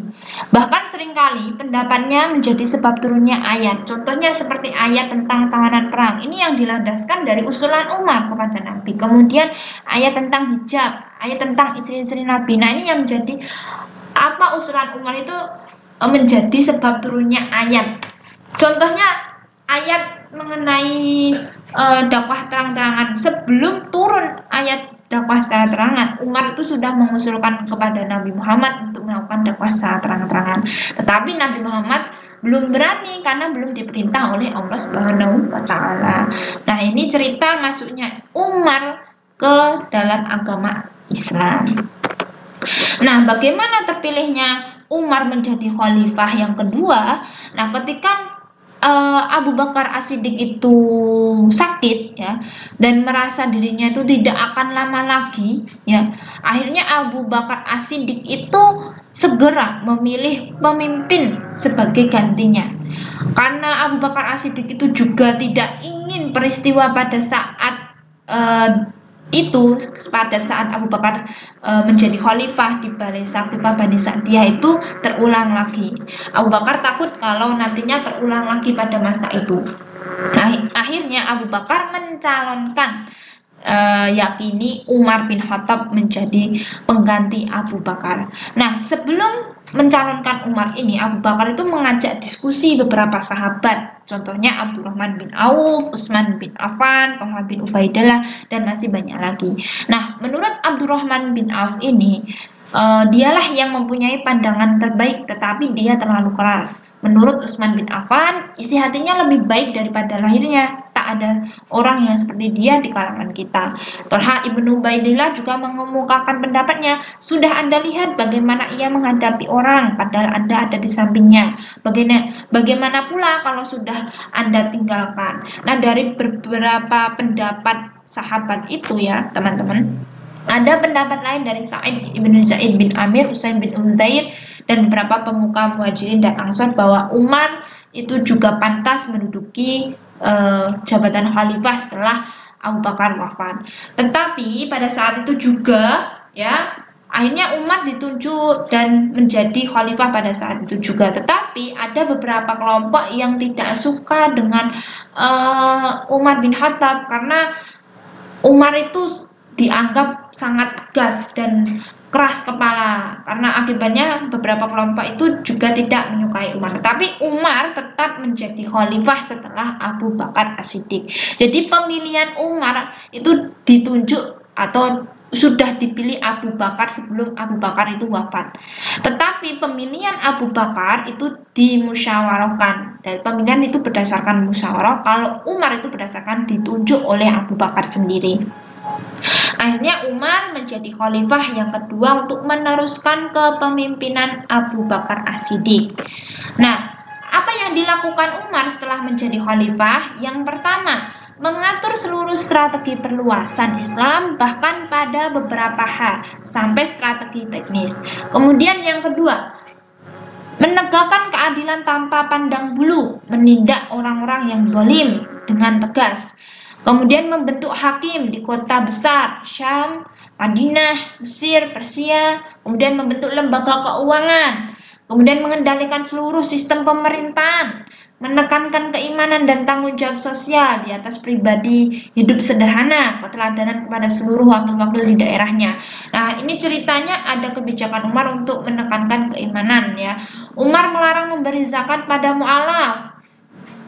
Bahkan seringkali pendapatnya menjadi sebab turunnya ayat. Contohnya seperti ayat tentang tawanan perang. Ini yang dilandaskan dari usulan Umar kepada Nabi. Kemudian ayat tentang hijab, ayat tentang istri-istri Nabi. Nah, ini yang menjadi usulan Umar itu menjadi sebab turunnya ayat. Contohnya ayat mengenai dakwah terang-terangan. Sebelum turun ayat dakwah secara terangan, Umar itu sudah mengusulkan kepada Nabi Muhammad untuk melakukan dakwah secara terang-terangan. Tetapi Nabi Muhammad belum berani karena belum diperintah oleh Allah Subhanahu wa taala. Nah, ini cerita masuknya Umar ke dalam agama Islam. Nah, bagaimana terpilihnya Umar menjadi khalifah yang kedua? Nah, ketika Abu Bakar As-Siddiq itu sakit ya, dan merasa dirinya itu tidak akan lama lagi ya, akhirnya Abu Bakar As-Siddiq itu segera memilih pemimpin sebagai gantinya. Karena Abu Bakar As-Siddiq itu juga tidak ingin peristiwa pada saat Abu Bakar menjadi khalifah di Sakifah Bani Sa'diyah itu terulang lagi. Abu Bakar takut kalau nantinya terulang lagi pada masa itu. Nah, akhirnya Abu Bakar mencalonkan yakini Umar bin Khattab menjadi pengganti Abu Bakar. Nah, sebelum mencalonkan Umar ini, Abu Bakar itu mengajak diskusi beberapa sahabat, contohnya Abdurrahman bin Auf, Utsman bin Affan, Thalhah bin Ubaidillah, dan masih banyak lagi. Nah, menurut Abdurrahman bin Auf ini, dialah yang mempunyai pandangan terbaik, tetapi dia terlalu keras. Menurut Utsman bin Affan, isi hatinya lebih baik daripada lahirnya. Tak ada orang yang seperti dia di kalangan kita. Thalhah ibnu Ubaidillah juga mengemukakan pendapatnya. Sudah Anda lihat bagaimana ia menghadapi orang, padahal Anda ada di sampingnya. Bagaimana pula kalau sudah Anda tinggalkan? Nah, dari beberapa pendapat sahabat itu ya, teman-teman, ada pendapat lain dari Sa'id ibnu Zaid bin Amir, Usaid bin Uzair, dan beberapa pemuka Muhajirin dan Ansor bahwa Umar itu juga pantas menduduki jabatan khalifah setelah Abu Bakar wafat. Tetapi pada saat itu juga ya, akhirnya Umar ditunjuk dan menjadi khalifah pada saat itu juga. Tetapi ada beberapa kelompok yang tidak suka dengan Umar bin Khattab karena Umar itu dianggap sangat tegas dan keras kepala, karena akibatnya beberapa kelompok itu juga tidak menyukai Umar. Tetapi Umar tetap menjadi khalifah setelah Abu Bakar As-Siddiq. Jadi pemilihan Umar itu ditunjuk atau sudah dipilih Abu Bakar sebelum Abu Bakar itu wafat. Tetapi pemilihan Abu Bakar itu dimusyawarahkan, dan pemilihan itu berdasarkan musyawarah, kalau Umar itu berdasarkan ditunjuk oleh Abu Bakar sendiri. Akhirnya Umar menjadi khalifah yang kedua untuk meneruskan kepemimpinan Abu Bakar As-Siddiq. Nah, apa yang dilakukan Umar setelah menjadi khalifah? Yang pertama, mengatur seluruh strategi perluasan Islam, bahkan pada beberapa hal sampai strategi teknis. Kemudian yang kedua, menegakkan keadilan tanpa pandang bulu, menindak orang-orang yang zalim dengan tegas. Kemudian membentuk hakim di kota besar, Syam, Madinah, Mesir, Persia. Kemudian membentuk lembaga keuangan. Kemudian mengendalikan seluruh sistem pemerintahan. Menekankan keimanan dan tanggung jawab sosial di atas pribadi, hidup sederhana, keteladanan kepada seluruh wakil-wakil di daerahnya. Nah, ini ceritanya ada kebijakan Umar untuk menekankan keimanan ya. Umar melarang memberi zakat pada mu'alaf.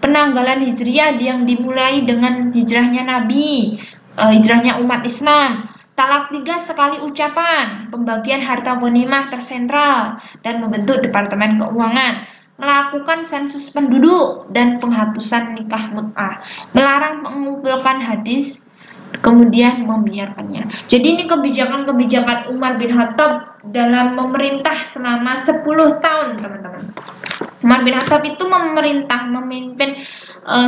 Penanggalan hijriah yang dimulai dengan hijrahnya Nabi, hijrahnya umat Islam, talak 3 sekali ucapan, pembagian harta ghanimah tersentral, dan membentuk departemen keuangan, melakukan sensus penduduk, dan penghapusan nikah mut'ah, melarang mengumpulkan hadis, kemudian membiarkannya. Jadi ini kebijakan-kebijakan Umar bin Khattab dalam memerintah selama 10 tahun, teman-teman. Umar bin Khattab itu memimpin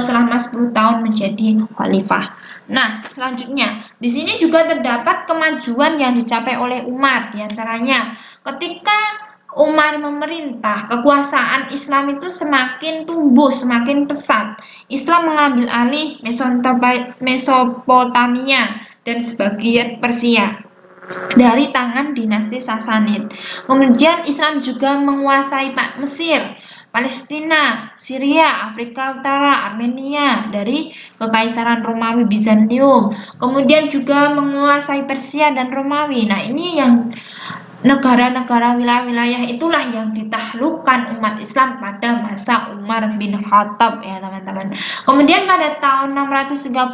selama 10 tahun menjadi khalifah. Nah, selanjutnya di sini juga terdapat kemajuan yang dicapai oleh Umar. Di antaranya, ketika Umar memerintah, kekuasaan Islam itu semakin tumbuh, semakin pesat. Islam mengambil alih Mesopotamia dan sebagian Persia dari tangan dinasti Sasanid. Kemudian Islam juga menguasai Mesir, Palestina, Syria, Afrika Utara, Armenia dari Kekaisaran Romawi Bizantium. Kemudian juga menguasai Persia dan Romawi. Nah, ini yang negara-negara wilayah-wilayah itulah yang ditaklukkan umat Islam pada masa Umar bin Khattab ya, teman-teman. Kemudian pada tahun 638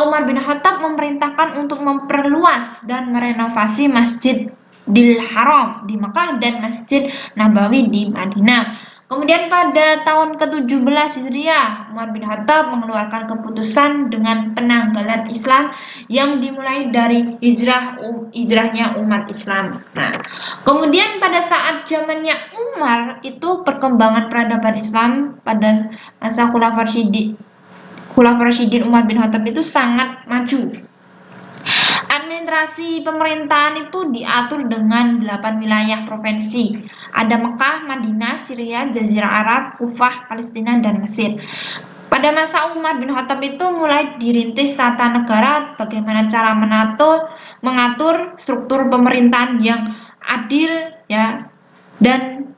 Umar bin Khattab memerintahkan untuk memperluas dan merenovasi Masjidil Haram di Mekah dan Masjid Nabawi di Madinah. Kemudian pada tahun ke-17 Hijriah, Umar bin Khattab mengeluarkan keputusan dengan penanggalan Islam yang dimulai dari hijrahnya umat Islam. Nah, kemudian pada saat zamannya Umar itu perkembangan peradaban Islam pada masa Khulafaur Rasyidin Umar bin Khattab itu sangat maju. Administrasi pemerintahan itu diatur dengan 8 wilayah provinsi. Ada Mekah, Madinah, Syria, Jazirah Arab, Kufah, Palestina, dan Mesir. Pada masa Umar bin Khattab itu mulai dirintis tata negara, bagaimana cara mengatur struktur pemerintahan yang adil ya, dan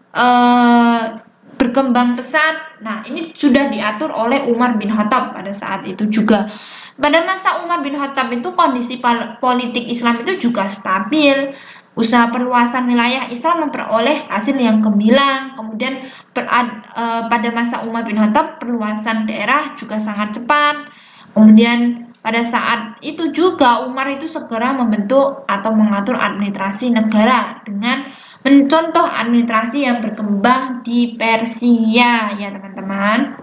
berkembang pesat Nah, ini sudah diatur oleh Umar bin Khattab pada saat itu juga. Pada masa Umar bin Khattab itu kondisi politik Islam itu juga stabil. Usaha perluasan wilayah Islam memperoleh hasil yang gemilang. Kemudian pada masa Umar bin Khattab perluasan daerah juga sangat cepat. Kemudian pada saat itu juga Umar itu segera membentuk atau mengatur administrasi negara dengan mencontoh administrasi yang berkembang di Persia ya teman-teman.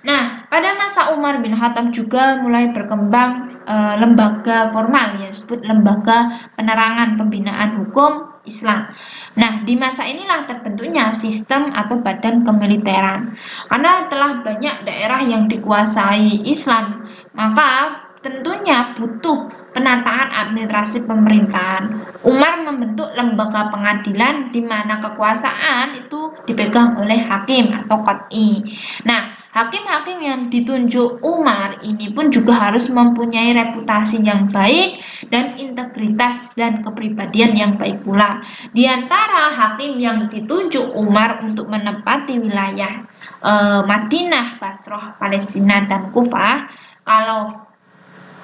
Nah, pada masa Umar bin Khattab juga mulai berkembang lembaga formal yang disebut lembaga penerangan pembinaan hukum Islam. Nah, di masa inilah terbentuknya sistem atau badan kemiliteran. Karena telah banyak daerah yang dikuasai Islam, maka tentunya butuh penataan administrasi pemerintahan. Umar membentuk lembaga pengadilan di mana kekuasaan itu dipegang oleh hakim atau qadhi. Nah, hakim-hakim yang ditunjuk Umar ini pun juga harus mempunyai reputasi yang baik dan integritas dan kepribadian yang baik pula. Di antara hakim yang ditunjuk Umar untuk menempati wilayah Madinah, Basrah, Palestina, dan Kufah, kalau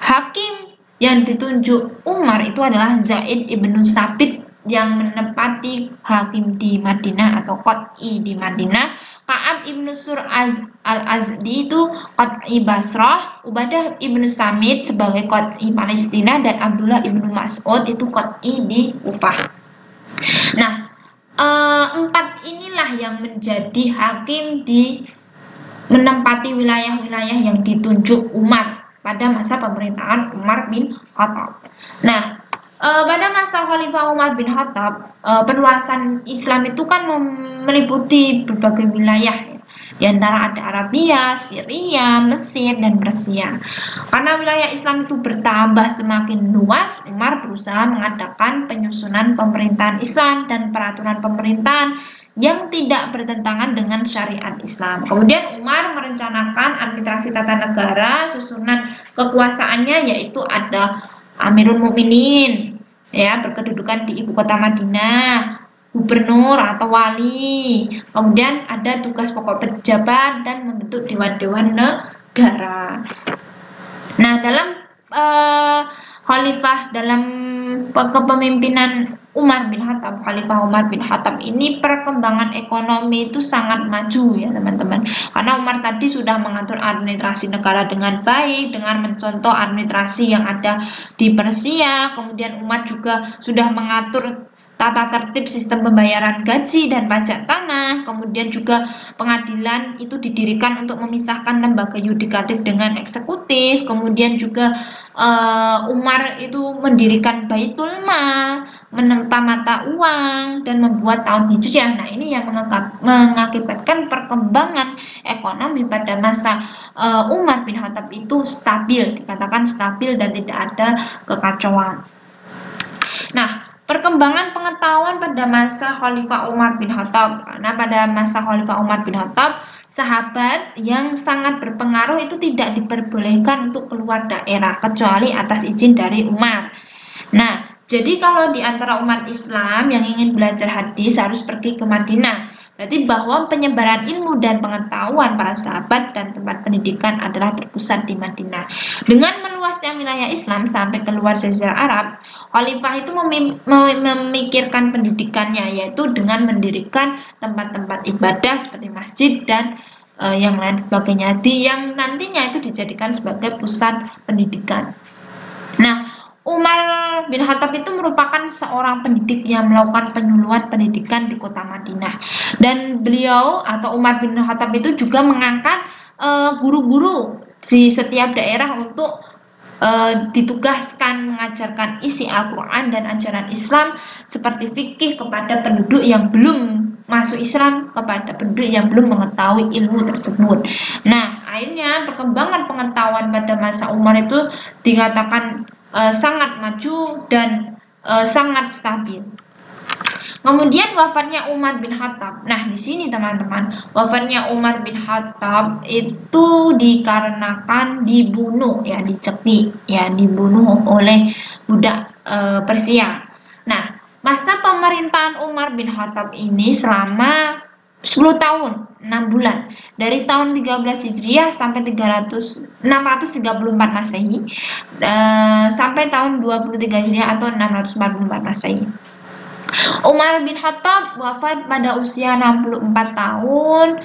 hakim yang ditunjuk Umar itu adalah Zaid ibnu Sabit yang menempati hakim di Madinah atau qadhi di Madinah, Ka'ab ibnu Sur al-Azdi itu qadhi Basrah, Ubadah ibnu Samit sebagai qadhi Palestina, dan Abdullah ibnu Mas'ud itu qadhi di Kufah. Nah, empat inilah yang menjadi hakim di menempati wilayah-wilayah yang ditunjuk Umar pada masa pemerintahan Umar bin Khattab. Nah, pada masa Khalifah Umar bin Khattab, perluasan Islam itu kan meliputi berbagai wilayah, ya. Di antara ada Arabia, Syria, Mesir, dan Persia. Karena wilayah Islam itu bertambah semakin luas, Umar berusaha mengadakan penyusunan pemerintahan Islam dan peraturan pemerintahan yang tidak bertentangan dengan syariat Islam. Kemudian Umar merencanakan administrasi tata negara, susunan kekuasaannya yaitu ada Amirul Mukminin, ya, berkedudukan di ibu kota Madinah, gubernur atau wali, kemudian ada tugas pokok pejabat dan membentuk dewan-dewan negara. Nah, dalam khalifah dalam kepemimpinan Khalifah Umar bin Khattab ini perkembangan ekonomi itu sangat maju ya teman-teman. Karena Umar tadi sudah mengatur administrasi negara dengan baik, dengan mencontoh administrasi yang ada di Persia. Kemudian Umar juga sudah mengatur tata tertib sistem pembayaran gaji dan pajak tanah. Kemudian juga pengadilan itu didirikan untuk memisahkan lembaga yudikatif dengan eksekutif. Kemudian juga Umar itu mendirikan Baitul Mal, menempa mata uang, dan membuat tahun Hijriah. Nah, ini yang mengakibatkan perkembangan ekonomi pada masa Umar bin Khattab itu stabil, dikatakan stabil dan tidak ada kekacauan. Nah, perkembangan pengetahuan pada masa Khalifah Umar bin Khattab. Karena pada masa Khalifah Umar bin Khattab, sahabat yang sangat berpengaruh itu tidak diperbolehkan untuk keluar daerah kecuali atas izin dari Umar. Nah, jadi kalau di antara umat Islam yang ingin belajar hadis harus pergi ke Madinah. Berarti bahwa penyebaran ilmu dan pengetahuan para sahabat dan tempat pendidikan adalah terpusat di Madinah. Dengan meluasnya wilayah Islam sampai keluar Jazirah Arab, Khalifah itu memikirkan pendidikannya, yaitu dengan mendirikan tempat-tempat ibadah seperti masjid dan yang lain sebagainya, yang nantinya itu dijadikan sebagai pusat pendidikan. Nah, Umar bin Khattab itu merupakan seorang pendidik yang melakukan penyuluhan pendidikan di kota Madinah. Dan beliau atau Umar bin Khattab itu juga mengangkat guru-guru di setiap daerah untuk ditugaskan mengajarkan isi Al-Quran dan ajaran Islam seperti fikih kepada penduduk yang belum masuk Islam, kepada penduduk yang belum mengetahui ilmu tersebut. Nah, akhirnya perkembangan pengetahuan pada masa Umar itu dikatakan sangat maju dan sangat stabil. Kemudian wafatnya Umar bin Khattab. Nah, di sini teman-teman, wafatnya Umar bin Khattab itu dikarenakan dibunuh, ya, dicekik, ya, dibunuh oleh budak Persia. Nah, masa pemerintahan Umar bin Khattab ini selama 10 tahun, 6 bulan. Dari tahun 13 Hijriah sampai 634 Masehi, sampai tahun 23 Hijriah atau 644 Masehi. Umar bin Khattab wafat pada usia 64 tahun.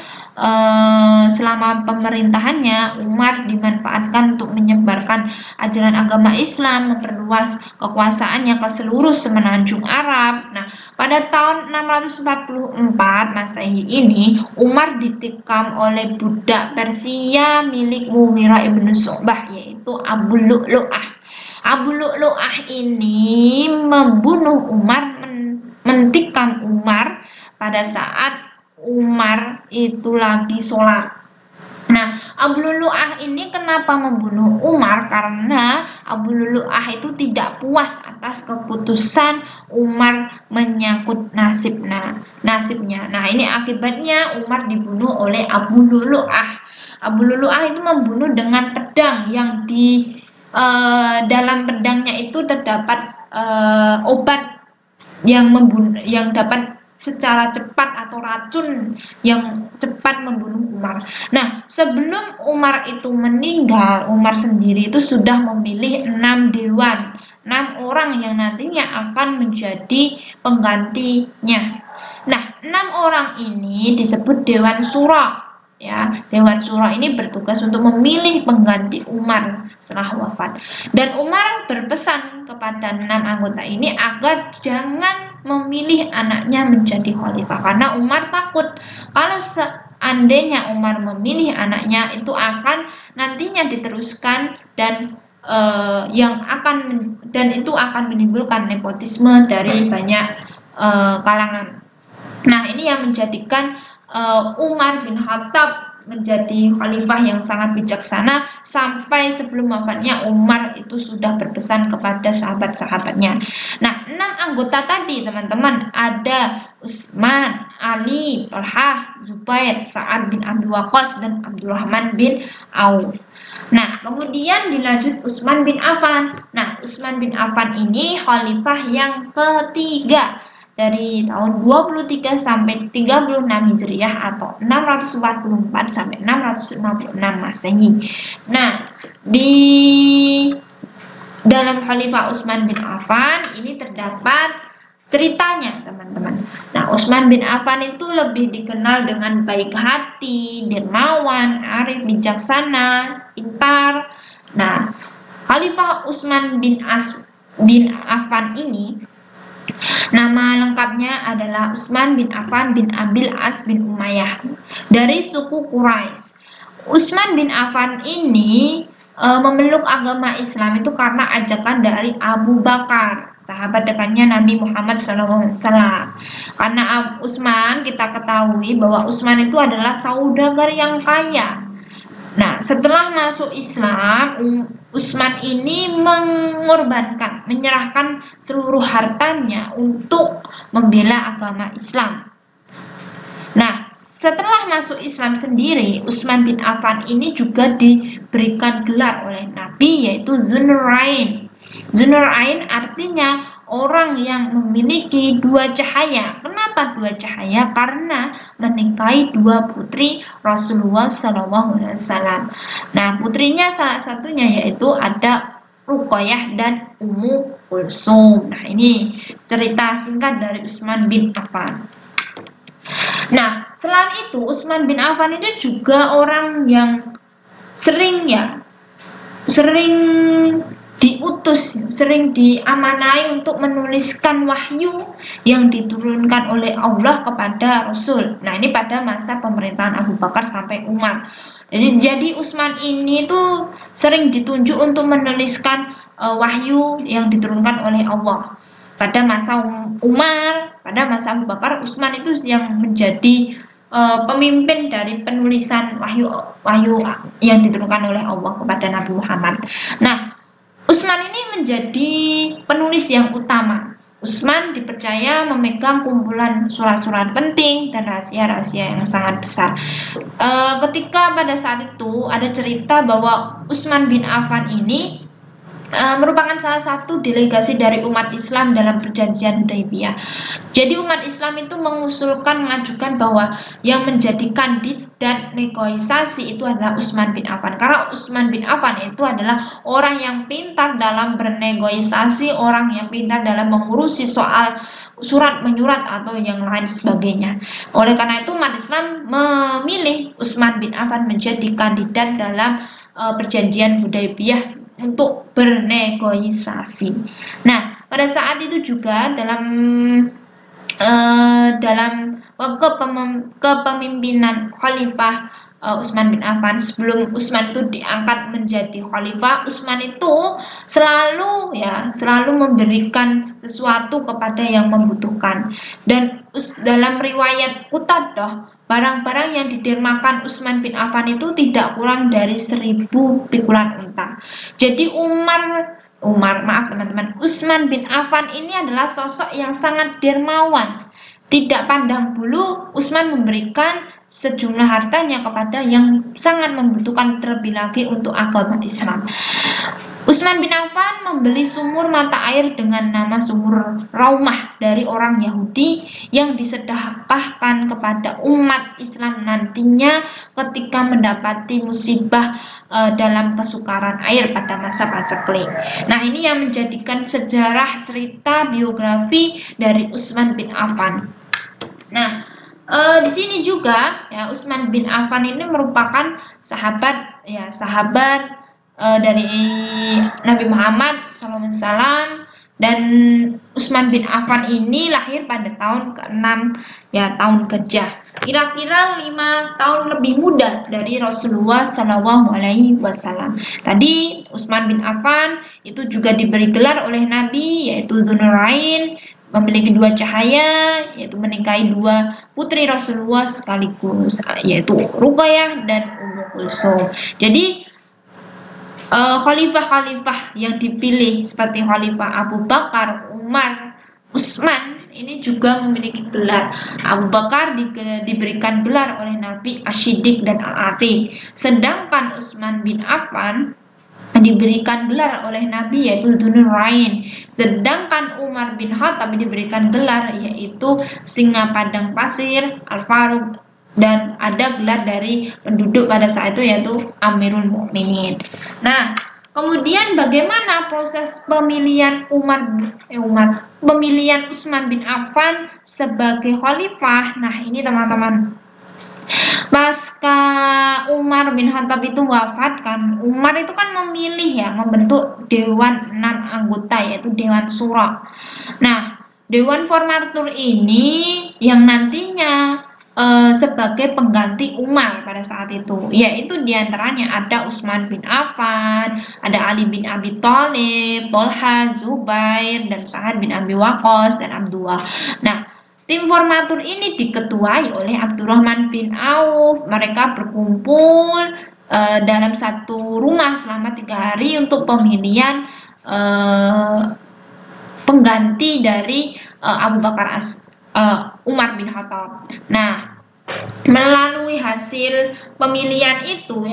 Selama pemerintahannya, Umar dimanfaatkan untuk menyebarkan ajaran agama Islam, memperluas kekuasaannya ke seluruh semenanjung Arab. Nah, pada tahun 644 Masehi ini, Umar ditikam oleh budak Persia milik Mughirah ibn Syu'bah, yaitu Abu Lu'lu'ah. Abu Lu'lu'ah ini membunuh Umar, mentikam Umar pada saat Umar itu lagi sholat. Nah, Abu Lu'lu'ah ini kenapa membunuh Umar? Karena Abu Lu'lu'ah itu tidak puas atas keputusan Umar menyangkut nasibnya. Nah, ini akibatnya Umar dibunuh oleh Abu Lu'lu'ah. Abu Lu'lu'ah itu membunuh dengan pedang yang di dalam pedangnya itu terdapat obat yang dapat secara cepat atau racun yang cepat membunuh Umar. Nah, sebelum Umar itu meninggal, Umar sendiri itu sudah memilih 6 dewan, 6 orang yang nantinya akan menjadi penggantinya. Nah, 6 orang ini disebut Dewan Syura. Ya, Dewan Syura ini bertugas untuk memilih pengganti Umar setelah wafat. Dan Umar berpesan kepada 6 anggota ini agar jangan memilih anaknya menjadi khalifah, karena Umar takut kalau seandainya Umar memilih anaknya itu akan nantinya diteruskan dan itu akan menimbulkan nepotisme dari banyak kalangan. Nah, ini yang menjadikan Umar bin Khattab menjadi khalifah yang sangat bijaksana. Sampai sebelum wafatnya, Umar itu sudah berpesan kepada sahabat-sahabatnya. Nah, 6 anggota tadi teman-teman, ada Utsman, Ali, Thalhah, Zubair, Sa'ad bin Abi Waqqas, dan Abdurrahman bin Auf. Nah, kemudian dilanjut Utsman bin Affan. Nah, Utsman bin Affan ini khalifah yang ketiga dari tahun 23 sampai 36 Hijriah atau 644 sampai 656 Masehi. Nah, di dalam Khalifah Utsman bin Affan ini terdapat ceritanya, teman-teman. Nah, Utsman bin Affan itu lebih dikenal dengan baik hati, dermawan, arif, bijaksana, pintar. Nah, Khalifah Utsman bin Affan ini nama lengkapnya adalah Utsman bin Affan bin Abil As bin Umayyah dari suku Quraisy. Utsman bin Affan ini memeluk agama Islam itu karena ajakan dari Abu Bakar, sahabat dekatnya Nabi Muhammad SAW. Karena Utsman, kita ketahui bahwa Utsman itu adalah saudagar yang kaya. Nah, setelah masuk Islam, Utsman ini menyerahkan seluruh hartanya untuk membela agama Islam. Nah, setelah masuk Islam sendiri, Utsman bin Affan ini juga diberikan gelar oleh Nabi, yaitu Dzunurain. Dzunurain artinya orang yang memiliki 2 cahaya. Kenapa 2 cahaya? Karena menikahi 2 putri Rasulullah SAW. Nah, putrinya salah satunya yaitu ada Ruqayyah dan Ummu Kulsum. Nah, ini cerita singkat dari Utsman bin Affan. Nah, selain itu Utsman bin Affan itu juga orang yang sering diutus, sering diamanai untuk menuliskan wahyu yang diturunkan oleh Allah kepada Rasul. Nah, ini pada masa pemerintahan Abu Bakar sampai Umar. Jadi Utsman ini tuh sering ditunjuk untuk menuliskan wahyu yang diturunkan oleh Allah. Pada masa Umar, pada masa Abu Bakar, Utsman itu yang menjadi pemimpin dari penulisan wahyu yang diturunkan oleh Allah kepada Nabi Muhammad. Nah, Utsman ini menjadi penulis yang utama. Utsman dipercaya memegang kumpulan surat-surat penting dan rahasia-rahasia yang sangat besar. Ketika pada saat itu ada cerita bahwa Utsman bin Affan ini merupakan salah satu delegasi dari umat Islam dalam perjanjian Hudaybiyah. Jadi umat Islam itu mengajukan bahwa yang menjadi kandidat negosiasi itu adalah Utsman bin Affan. Karena Utsman bin Affan itu adalah orang yang pintar dalam bernegosiasi, orang yang pintar dalam mengurusi soal surat menyurat atau yang lain sebagainya. Oleh karena itu umat Islam memilih Utsman bin Affan menjadi kandidat dalam perjanjian Hudaybiyah untuk bernegosiasi. Nah, pada saat itu juga dalam kepemimpinan Khalifah Utsman bin Affan, sebelum Utsman itu diangkat menjadi khalifah, Utsman itu selalu memberikan sesuatu kepada yang membutuhkan. Dan dalam riwayat Qutadah, barang-barang yang didermakan Utsman bin Affan itu tidak kurang dari 1000 pikulan unta. Jadi maaf teman-teman, Utsman bin Affan ini adalah sosok yang sangat dermawan. Tidak pandang bulu, Utsman memberikan sejumlah hartanya kepada yang sangat membutuhkan, terlebih lagi untuk agama Islam. Utsman bin Affan membeli sumur mata air dengan nama sumur Raumah dari orang Yahudi yang disedekahkan kepada umat Islam nantinya ketika mendapati musibah dalam kesukaran air pada masa paceklik. Nah, ini yang menjadikan sejarah cerita biografi dari Utsman bin Affan. Nah, di sini juga ya Utsman bin Affan ini merupakan sahabat dari Nabi Muhammad SAW, dan Utsman bin Affan ini lahir pada tahun ke-6 tahun Gajah. Kira-kira 5 tahun lebih muda dari Rasulullah SAW. Tadi Utsman bin Affan itu juga diberi gelar oleh Nabi yaitu Dzunurain, memiliki 2 cahaya, yaitu menikahi 2 putri Rasulullah sekaligus, yaitu Ruqayyah dan Ummu Kulsum. Jadi khalifah-khalifah yang dipilih seperti Khalifah Abu Bakar, Umar, Utsman ini juga memiliki gelar. Abu Bakar diberikan gelar oleh Nabi Asy-Siddiq dan Al-Atiq, sedangkan Utsman bin Affan diberikan gelar oleh Nabi yaitu Dzunurain, sedangkan Umar bin Khattab diberikan gelar yaitu Singa Padang Pasir, Al-Faruq, dan ada gelar dari penduduk pada saat itu yaitu Amirul Mukminin. Nah, kemudian bagaimana proses pemilihan pemilihan Utsman bin Affan sebagai khalifah? Nah, ini teman-teman. Pasca Umar bin Khattab itu wafat kan, Umar itu kan membentuk dewan 6 anggota yaitu Dewan Syura. Nah, Dewan Formatur ini yang nantinya sebagai pengganti Umar pada saat itu, yaitu diantaranya ada Utsman bin Affan, ada Ali bin Abi Thalib, Tolha, Zubair, dan Sa'ad bin Abi Waqqas, dan Abdullah. Nah, tim formatur ini diketuai oleh Abdurrahman bin Auf. Mereka berkumpul dalam satu rumah selama 3 hari untuk pemilihan pengganti dari Abu Bakar Umar bin Khattab. Nah, melalui hasil pemilihan itu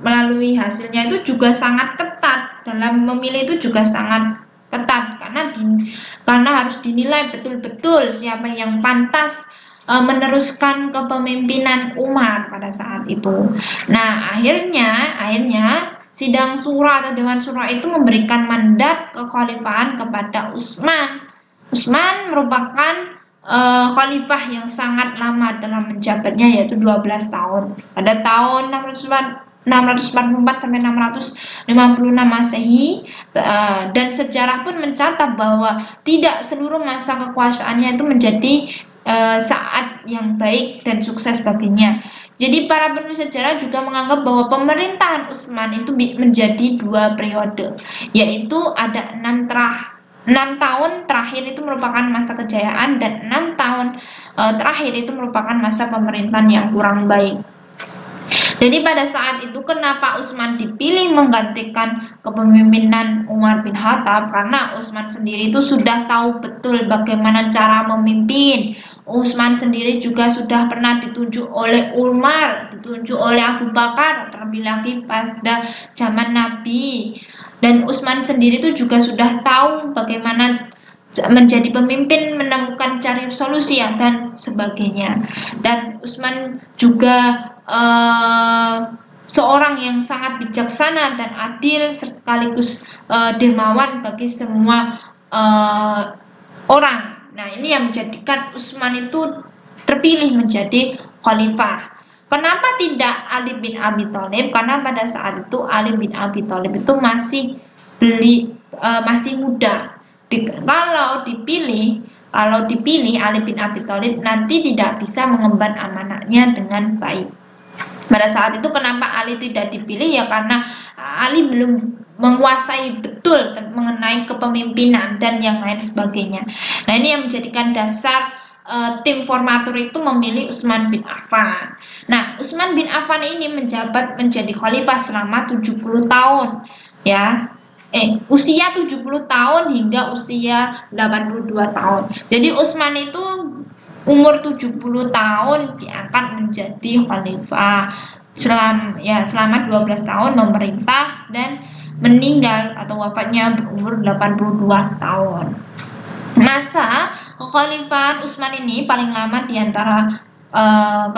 melalui hasilnya itu juga sangat ketat. Dalam memilih itu juga sangat ketat karena harus dinilai betul-betul siapa yang pantas meneruskan kepemimpinan Umar pada saat itu. Nah, akhirnya sidang syura atau Dewan Syura itu memberikan mandat kekhalifahan kepada Utsman. Utsman merupakan khalifah yang sangat lama dalam menjabatnya yaitu 12 tahun. Pada tahun 644 sampai 656 Masehi, dan sejarah pun mencatat bahwa tidak seluruh masa kekuasaannya itu menjadi saat yang baik dan sukses baginya. Jadi para penulis sejarah juga menganggap bahwa pemerintahan Utsman itu menjadi 2 periode, yaitu ada 6 tahun terakhir itu merupakan masa kejayaan, dan 6 tahun terakhir itu merupakan masa pemerintahan yang kurang baik. Jadi pada saat itu kenapa Utsman dipilih menggantikan kepemimpinan Umar bin Khattab? Karena Utsman sendiri itu sudah tahu betul bagaimana cara memimpin. Utsman sendiri juga sudah pernah ditunjuk oleh Umar, ditunjuk oleh Abu Bakar, terlebih lagi pada zaman Nabi. Dan Utsman sendiri itu juga sudah tahu bagaimana menjadi pemimpin, menemukan cari solusi ya, dan sebagainya. Dan Utsman juga seorang yang sangat bijaksana dan adil sekaligus dermawan bagi semua orang. Nah, ini yang menjadikan Utsman itu terpilih menjadi khalifah. Kenapa tidak Ali bin Abi Thalib? Karena pada saat itu Ali bin Abi Thalib itu masih muda. Kalau dipilih Ali bin Abi Thalib nanti tidak bisa mengemban amanahnya dengan baik. Pada saat itu kenapa Ali tidak dipilih ya, karena Ali belum menguasai betul mengenai kepemimpinan dan yang lain sebagainya. Nah, ini yang menjadikan dasar tim formatur itu memilih Utsman bin Affan. Nah, Utsman bin Affan ini menjabat menjadi khalifah selama 70 tahun ya. Usia 70 tahun hingga usia 82 tahun. Jadi Utsman itu umur 70 tahun diangkat menjadi khalifah selama 12 tahun memerintah dan meninggal atau wafatnya berumur 82 tahun. Masa kekhalifahan Utsman ini paling lama di antara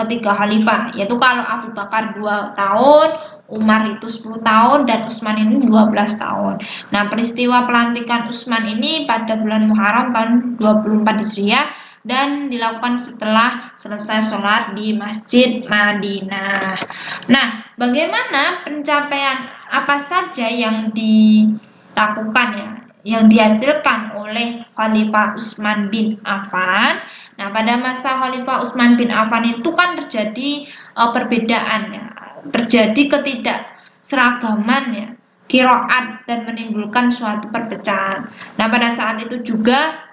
ketiga khalifah, yaitu kalau Abu Bakar 2 tahun, Umar itu 10 tahun, dan Utsman ini 12 tahun. Nah, peristiwa pelantikan Utsman ini pada bulan Muharram tahun 24 Hijriah dan dilakukan setelah selesai sholat di Masjid Madinah. Nah, bagaimana pencapaian apa saja yang dilakukan ya, yang dihasilkan oleh Khalifah Utsman bin Affan? Nah, pada masa Khalifah Utsman bin Affan itu kan terjadi perbedaan ya, terjadi ketidakseragaman ya, qiraat, dan menimbulkan suatu perpecahan. Nah, pada saat itu juga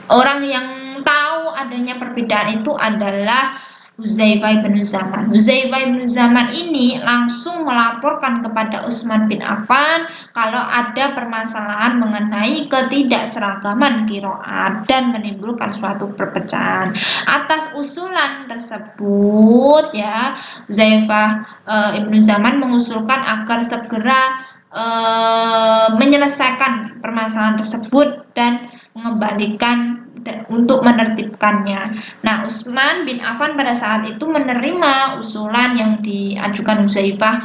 orang yang tahu adanya perbedaan itu adalah Hudzaifah bin Zaman. Hudzaifah bin Zaman ini langsung melaporkan kepada Utsman bin Affan kalau ada permasalahan mengenai ketidakseragaman qiraat dan menimbulkan suatu perpecahan. Atas usulan tersebut ya, Hudzaifah bin Zaman mengusulkan agar segera menyelesaikan permasalahan tersebut dan mengembalikan untuk menertibkannya. Nah, Utsman bin Affan pada saat itu menerima usulan yang diajukan Hudzaifah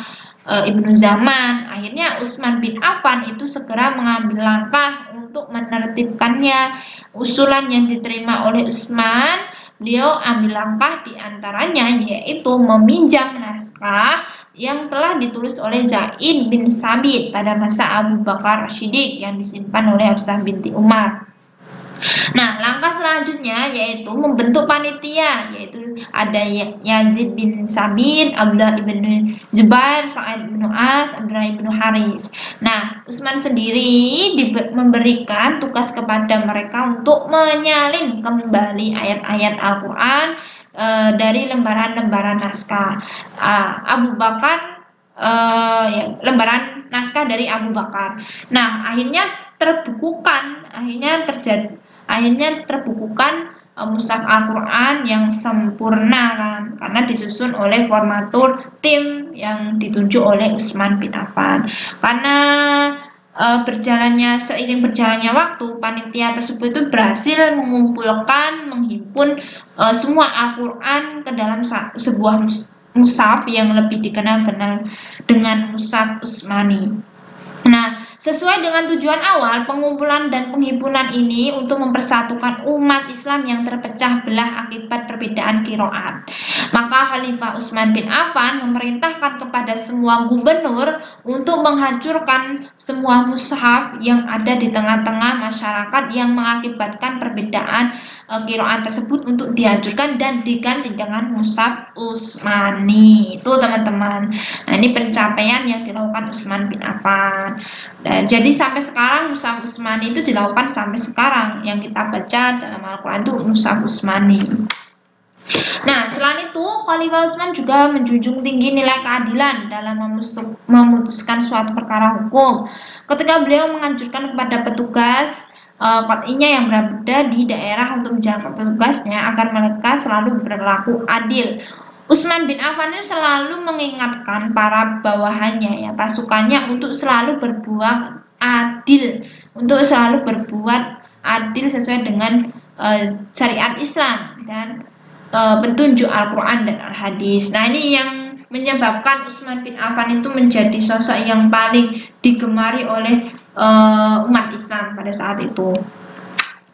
ibnu Zaman. Akhirnya Utsman bin Affan itu segera mengambil langkah untuk menertibkannya. Usulan yang diterima oleh Utsman, beliau ambil langkah diantaranya yaitu meminjam naskah yang telah ditulis oleh Zaid bin Sabit pada masa Abu Bakar As-Siddiq yang disimpan oleh Hafsah binti Umar. Nah, langkah selanjutnya yaitu membentuk panitia, yaitu ada Yazid bin Sabit, Abdullah bin Zubair, Sa'id bin As, Abdullah bin Haris. Nah, Utsman sendiri memberikan tugas kepada mereka untuk menyalin kembali ayat-ayat Al-Quran dari lembaran-lembaran naskah. Abu Bakar lembaran naskah dari Abu Bakar. Nah, akhirnya terbukukan mushaf Al-Quran yang sempurna kan, karena disusun oleh formatur tim yang ditunjuk oleh Utsman bin Affan. Karena seiring berjalannya waktu, panitia tersebut itu berhasil menghimpun semua Al-Quran ke dalam sebuah mushaf yang lebih dikenal dengan mushaf Utsmani. Nah, sesuai dengan tujuan awal, pengumpulan dan penghimpunan ini untuk mempersatukan umat Islam yang terpecah belah akibat perbedaan qiraat. Maka Khalifah Utsman bin Affan memerintahkan kepada semua gubernur untuk menghancurkan semua mushaf yang ada di tengah-tengah masyarakat yang mengakibatkan perbedaan qiraat tersebut untuk dihancurkan dan diganti dengan mushaf Utsmani. Itu teman-teman. Nah, ini pencapaian yang dilakukan Utsman bin Affan. Dan jadi sampai sekarang mushaf Utsmani itu dilakukan sampai sekarang. Yang kita baca dalam Al-Quran itu mushaf Utsmani. Nah, selain itu Khalifah Utsman juga menjunjung tinggi nilai keadilan dalam memutuskan suatu perkara hukum. Ketika beliau menganjurkan kepada petugas qad'inya yang berada di daerah untuk menjalankan tugasnya agar mereka selalu berlaku adil. Utsman bin Affan itu selalu mengingatkan para bawahannya ya, pasukannya untuk selalu berbuat adil, untuk selalu berbuat adil sesuai dengan syariat Islam dan petunjuk Al-Quran dan Al-Hadis. Nah, ini yang menyebabkan Utsman bin Affan itu menjadi sosok yang paling digemari oleh umat Islam pada saat itu.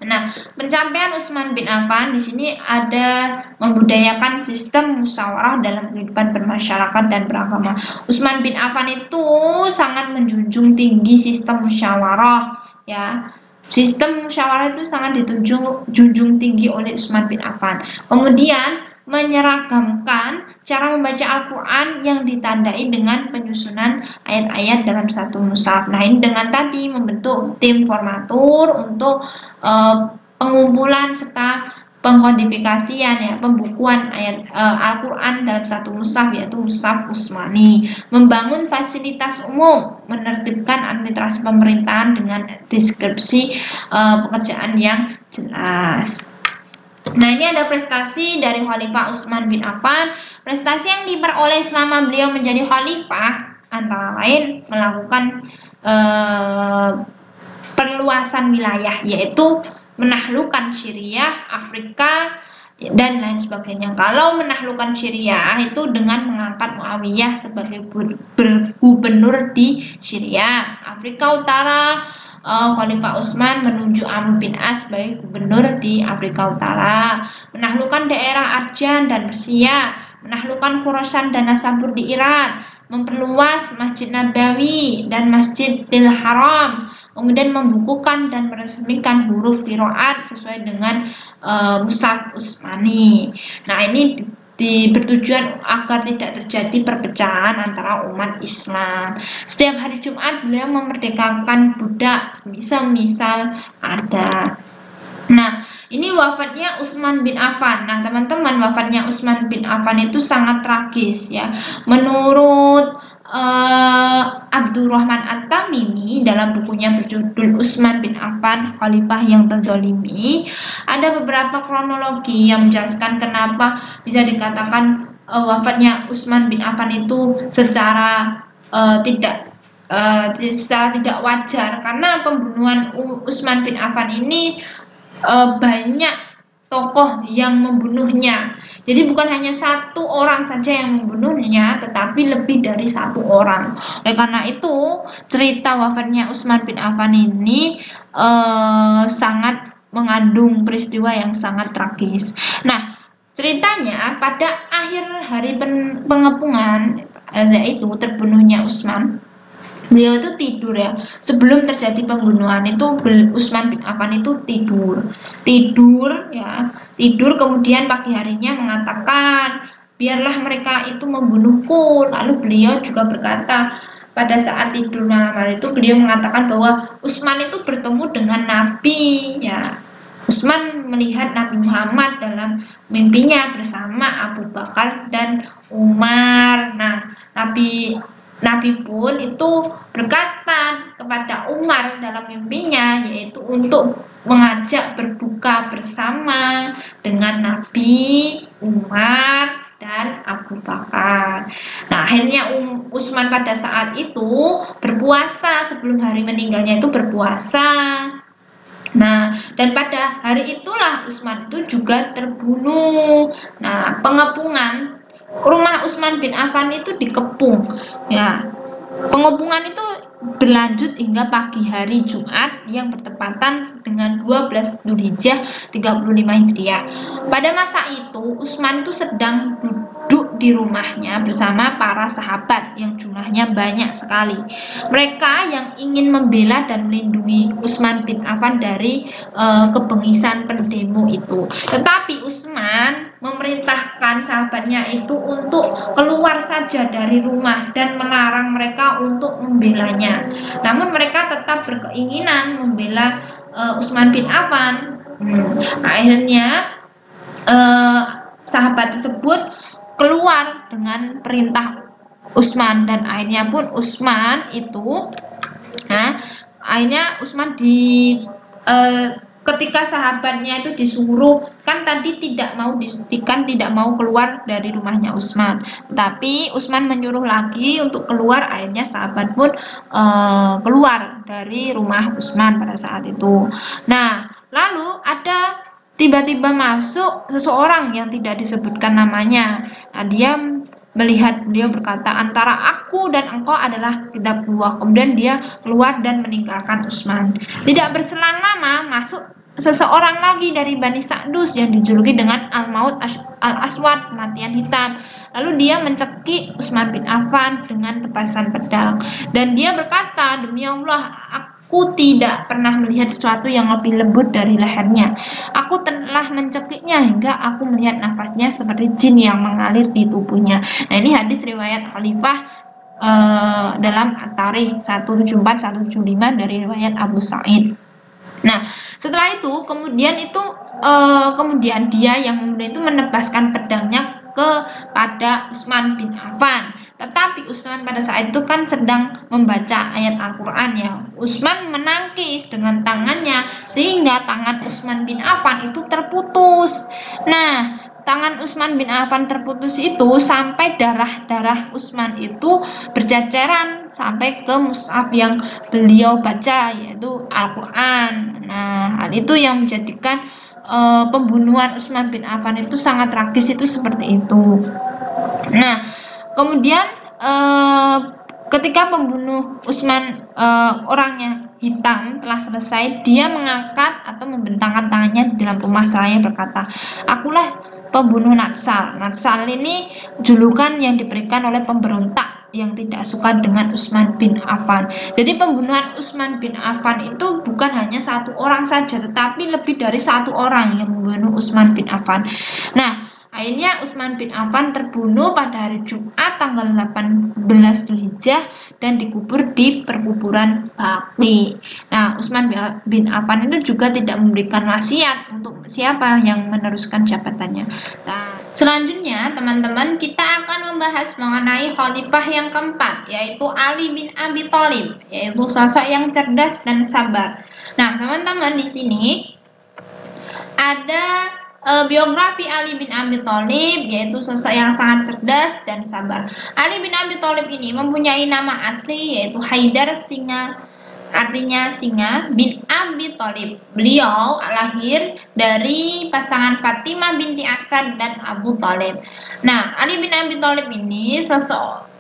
Nah, pencapaian Utsman bin Affan di sini ada membudayakan sistem musyawarah dalam kehidupan bermasyarakat dan beragama. Utsman bin Affan itu sangat menjunjung tinggi sistem musyawarah, ya. Sistem musyawarah itu sangat dijunjung tinggi oleh Utsman bin Affan. Kemudian menyeragamkan cara membaca Al-Quran yang ditandai dengan penyusunan ayat-ayat dalam satu mushaf. Nah, ini dengan tadi membentuk tim formatur untuk pengumpulan serta pengkodifikasian ya, pembukuan ayat Al-Quran dalam satu mushaf, yaitu mushaf Utsmani, membangun fasilitas umum, menertibkan administrasi pemerintahan dengan deskripsi pekerjaan yang jelas. Nah, ini ada prestasi dari Khalifah Utsman bin Affan. Prestasi yang diperoleh selama beliau menjadi khalifah antara lain melakukan perluasan wilayah, yaitu menaklukkan Syria, Afrika, dan lain sebagainya. Kalau menaklukkan Syria itu dengan mengangkat Muawiyah sebagai gubernur di Syria. Afrika Utara, Khalifah Utsman menunjuk Amr bin As sebagai gubernur di Afrika Utara. Menaklukkan daerah Arjan dan Persia, menaklukkan Khurasan dan Nasabur di Iran, memperluas Masjid Nabawi dan Masjidil Haram, kemudian membukukan dan meresmikan huruf qiraat sesuai dengan Mushaf Utsmani. Nah, ini bertujuan agar tidak terjadi perpecahan antara umat Islam. Setiap hari Jumat beliau memerdekakan budak, misal ada. Nah, ini wafatnya Utsman bin Affan. Nah, teman-teman, wafatnya Utsman bin Affan itu sangat tragis ya. Menurut Abdurrahman At-Tamimi dalam bukunya berjudul Utsman bin Affan, Khalifah yang Terzalimi, ada beberapa kronologi yang menjelaskan kenapa bisa dikatakan wafatnya Utsman bin Affan itu secara tidak wajar, karena pembunuhan Utsman bin Affan ini banyak tokoh yang membunuhnya. Jadi bukan hanya satu orang saja yang membunuhnya, tetapi lebih dari satu orang. Oleh karena itu, cerita wafatnya Utsman bin Affan ini sangat mengandung peristiwa yang sangat tragis. Nah, ceritanya pada akhir hari pengepungan, yaitu terbunuhnya Utsman, beliau itu tidur ya. Sebelum terjadi pembunuhan itu Utsman bin Affan itu tidur ya, kemudian pagi harinya mengatakan, biarlah mereka itu membunuhku. Lalu beliau juga berkata pada saat tidur malam hari itu, beliau mengatakan bahwa Utsman itu bertemu dengan Nabi ya. Utsman melihat Nabi Muhammad dalam mimpinya bersama Abu Bakar dan Umar. Nah, Nabi pun itu berkata kepada Umar dalam mimpinya, yaitu untuk mengajak berbuka bersama dengan Nabi, Umar, dan Abu Bakar. Nah, akhirnya Utsman pada saat itu berpuasa, sebelum hari meninggalnya itu berpuasa. Nah, dan pada hari itulah Utsman itu juga terbunuh. Nah, pengepungan rumah Utsman bin Affan itu dikepung ya. Pengepungan itu berlanjut hingga pagi hari Jumat yang bertepatan dengan 12 Dzulhijjah 35 Hijriah. Pada masa itu Utsman itu sedang duduk di rumahnya bersama para sahabat yang jumlahnya banyak sekali. Mereka yang ingin membela dan melindungi Utsman bin Affan dari kebengisan pendemo itu. Tetapi Utsman memerintahkan sahabatnya itu untuk keluar saja dari rumah dan melarang mereka untuk membelanya. Namun mereka tetap berkeinginan membela Utsman bin Affan. Akhirnya sahabat tersebut keluar dengan perintah Utsman, dan akhirnya pun Utsman itu akhirnya Utsman ketika sahabatnya itu disuruh, kan tadi tidak mau keluar dari rumahnya Utsman, tapi Utsman menyuruh lagi untuk keluar, akhirnya sahabat pun keluar dari rumah Utsman pada saat itu. Nah, lalu ada tiba-tiba masuk seseorang yang tidak disebutkan namanya. Nah, dia melihat, beliau berkata, antara aku dan engkau adalah kitabullah. Kemudian dia keluar dan meninggalkan Utsman. Tidak berselang lama masuk seseorang lagi dari Bani Sa'dus yang dijuluki dengan Al-Maut Al-Aswad, kematian hitam. Lalu dia mencekik Utsman bin Affan dengan tebasan pedang, dan dia berkata, demi Allah, aku tidak pernah melihat sesuatu yang lebih lembut dari lehernya. Aku telah mencekiknya hingga aku melihat nafasnya seperti jin yang mengalir di tubuhnya. Nah, ini hadis riwayat Khalifah dalam At-Tarikh 174-175 dari riwayat Abu Sa'id. Nah, setelah itu kemudian dia yang kemudian itu menebaskan pedangnya kepada Utsman bin Affan. Tetapi Utsman pada saat itu kan sedang membaca ayat Al-Qur'an ya. Utsman menangkis dengan tangannya sehingga tangan Utsman bin Affan itu terputus. Nah, tangan Utsman bin Affan terputus itu sampai darah-darah Utsman itu berceceran sampai ke mushaf yang beliau baca, yaitu Al-Qur'an. Nah, hal itu yang menjadikan pembunuhan Utsman bin Affan itu sangat tragis, itu seperti itu. Nah, kemudian ketika pembunuh Utsman orangnya hitam telah selesai, dia mengangkat atau membentangkan tangannya di dalam rumah seraya berkata, akulah pembunuh Natsal. Natsal ini julukan yang diberikan oleh pemberontak yang tidak suka dengan Utsman bin Affan. Jadi pembunuhan Utsman bin Affan itu bukan hanya satu orang saja, tetapi lebih dari satu orang yang membunuh Utsman bin Affan. Nah, akhirnya Utsman bin Affan terbunuh pada hari Jumat tanggal 18 Dzulhijjah dan dikubur di perkuburan Baqi. Nah, Utsman bin Affan itu juga tidak memberikan wasiat untuk siapa yang meneruskan jabatannya. Nah, selanjutnya teman-teman, kita akan membahas mengenai khalifah yang keempat, yaitu Ali bin Abi Thalib, yaitu sosok yang cerdas dan sabar. Nah, teman-teman, di sini ada biografi Ali bin Abi Thalib, yaitu sosok yang sangat cerdas dan sabar. Ali bin Abi Thalib ini mempunyai nama asli yaitu Haidar Singa, artinya singa, bin Abi Thalib. Beliau lahir dari pasangan Fatimah binti Asad dan Abu Thalib. Nah, Ali bin Abi Thalib ini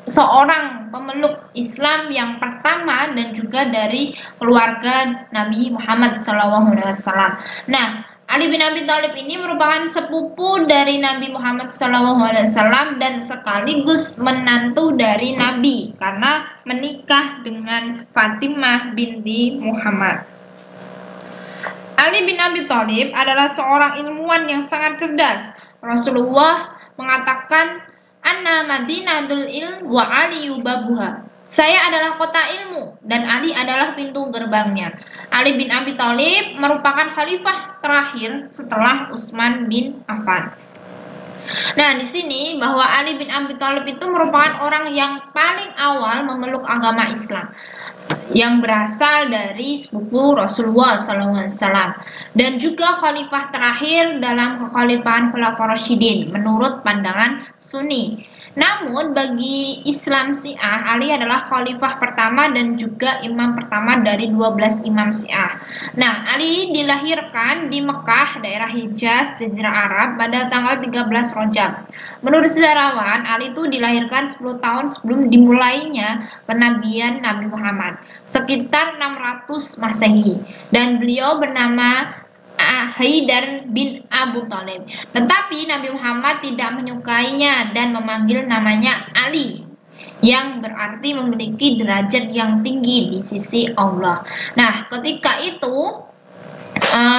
seorang pemeluk Islam yang pertama dan juga dari keluarga Nabi Muhammad SAW. Nah, Ali bin Abi Thalib ini merupakan sepupu dari Nabi Muhammad SAW dan sekaligus menantu dari Nabi karena menikah dengan Fatimah binti Muhammad. Ali bin Abi Thalib adalah seorang ilmuwan yang sangat cerdas. Rasulullah mengatakan, "Anna Madinatul ilm wa aliyu babuha." Saya adalah kota ilmu dan Ali adalah pintu gerbangnya. Ali bin Abi Thalib merupakan khalifah terakhir setelah Utsman bin Affan. Nah, di sini bahwa Ali bin Abi Thalib itu merupakan orang yang paling awal memeluk agama Islam, yang berasal dari sepupu Rasulullah SAW, dan juga khalifah terakhir dalam kekhalifahan Khulafaur Rasyidin menurut pandangan Sunni. Namun bagi Islam Syiah, Ali adalah khalifah pertama dan juga imam pertama dari 12 imam Syiah. Nah, Ali dilahirkan di Mekah, daerah Hijaz, Jazirah Arab pada tanggal 13 Rajab. Menurut sejarawan, Ali itu dilahirkan 10 tahun sebelum dimulainya penabian Nabi Muhammad, sekitar 600 Masehi, dan beliau bernama Haidar bin Abu Thalib. Tetapi Nabi Muhammad tidak menyukainya dan memanggil namanya Ali, yang berarti memiliki derajat yang tinggi di sisi Allah. Nah, ketika itu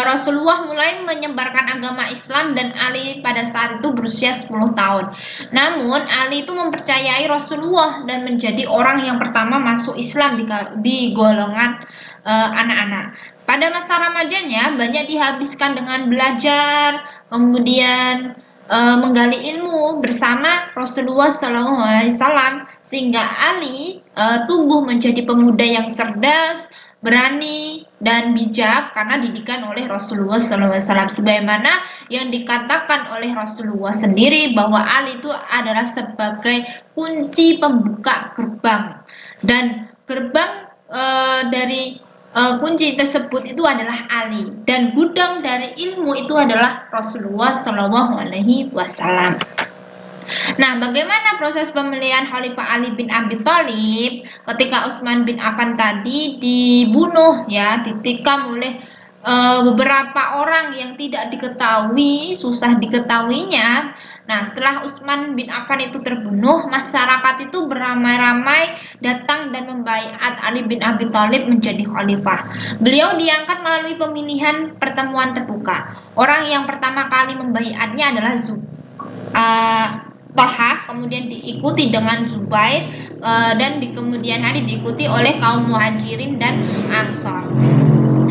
Rasulullah mulai menyebarkan agama Islam dan Ali pada saat itu berusia 10 tahun. Namun Ali itu mempercayai Rasulullah dan menjadi orang yang pertama masuk Islam di golongan anak-anak. Pada masa remajanya banyak dihabiskan dengan belajar, kemudian menggali ilmu bersama Rasulullah SAW, sehingga Ali tumbuh menjadi pemuda yang cerdas, berani dan bijak karena didikan oleh Rasulullah SAW. Sebagaimana yang dikatakan oleh Rasulullah sendiri bahwa Ali itu adalah sebagai kunci pembuka gerbang, dan gerbang dari kunci tersebut itu adalah Ali, dan gudang dari ilmu itu adalah Rasulullah SAW. Nah, bagaimana proses pemilihan Khalifah Ali bin Abi Thalib ketika Utsman bin Affan tadi dibunuh, ya, ditikam oleh beberapa orang yang tidak diketahui, susah diketahuinya. Nah, setelah Utsman bin Affan itu terbunuh, masyarakat itu beramai-ramai datang dan membaiat Ali bin Abi Thalib menjadi khalifah. Beliau diangkat melalui pemilihan pertemuan terbuka. Orang yang pertama kali membaiatnya adalah Tolha, kemudian diikuti dengan Zubair, dan di kemudian hari diikuti oleh kaum Muhajirin dan Ansor.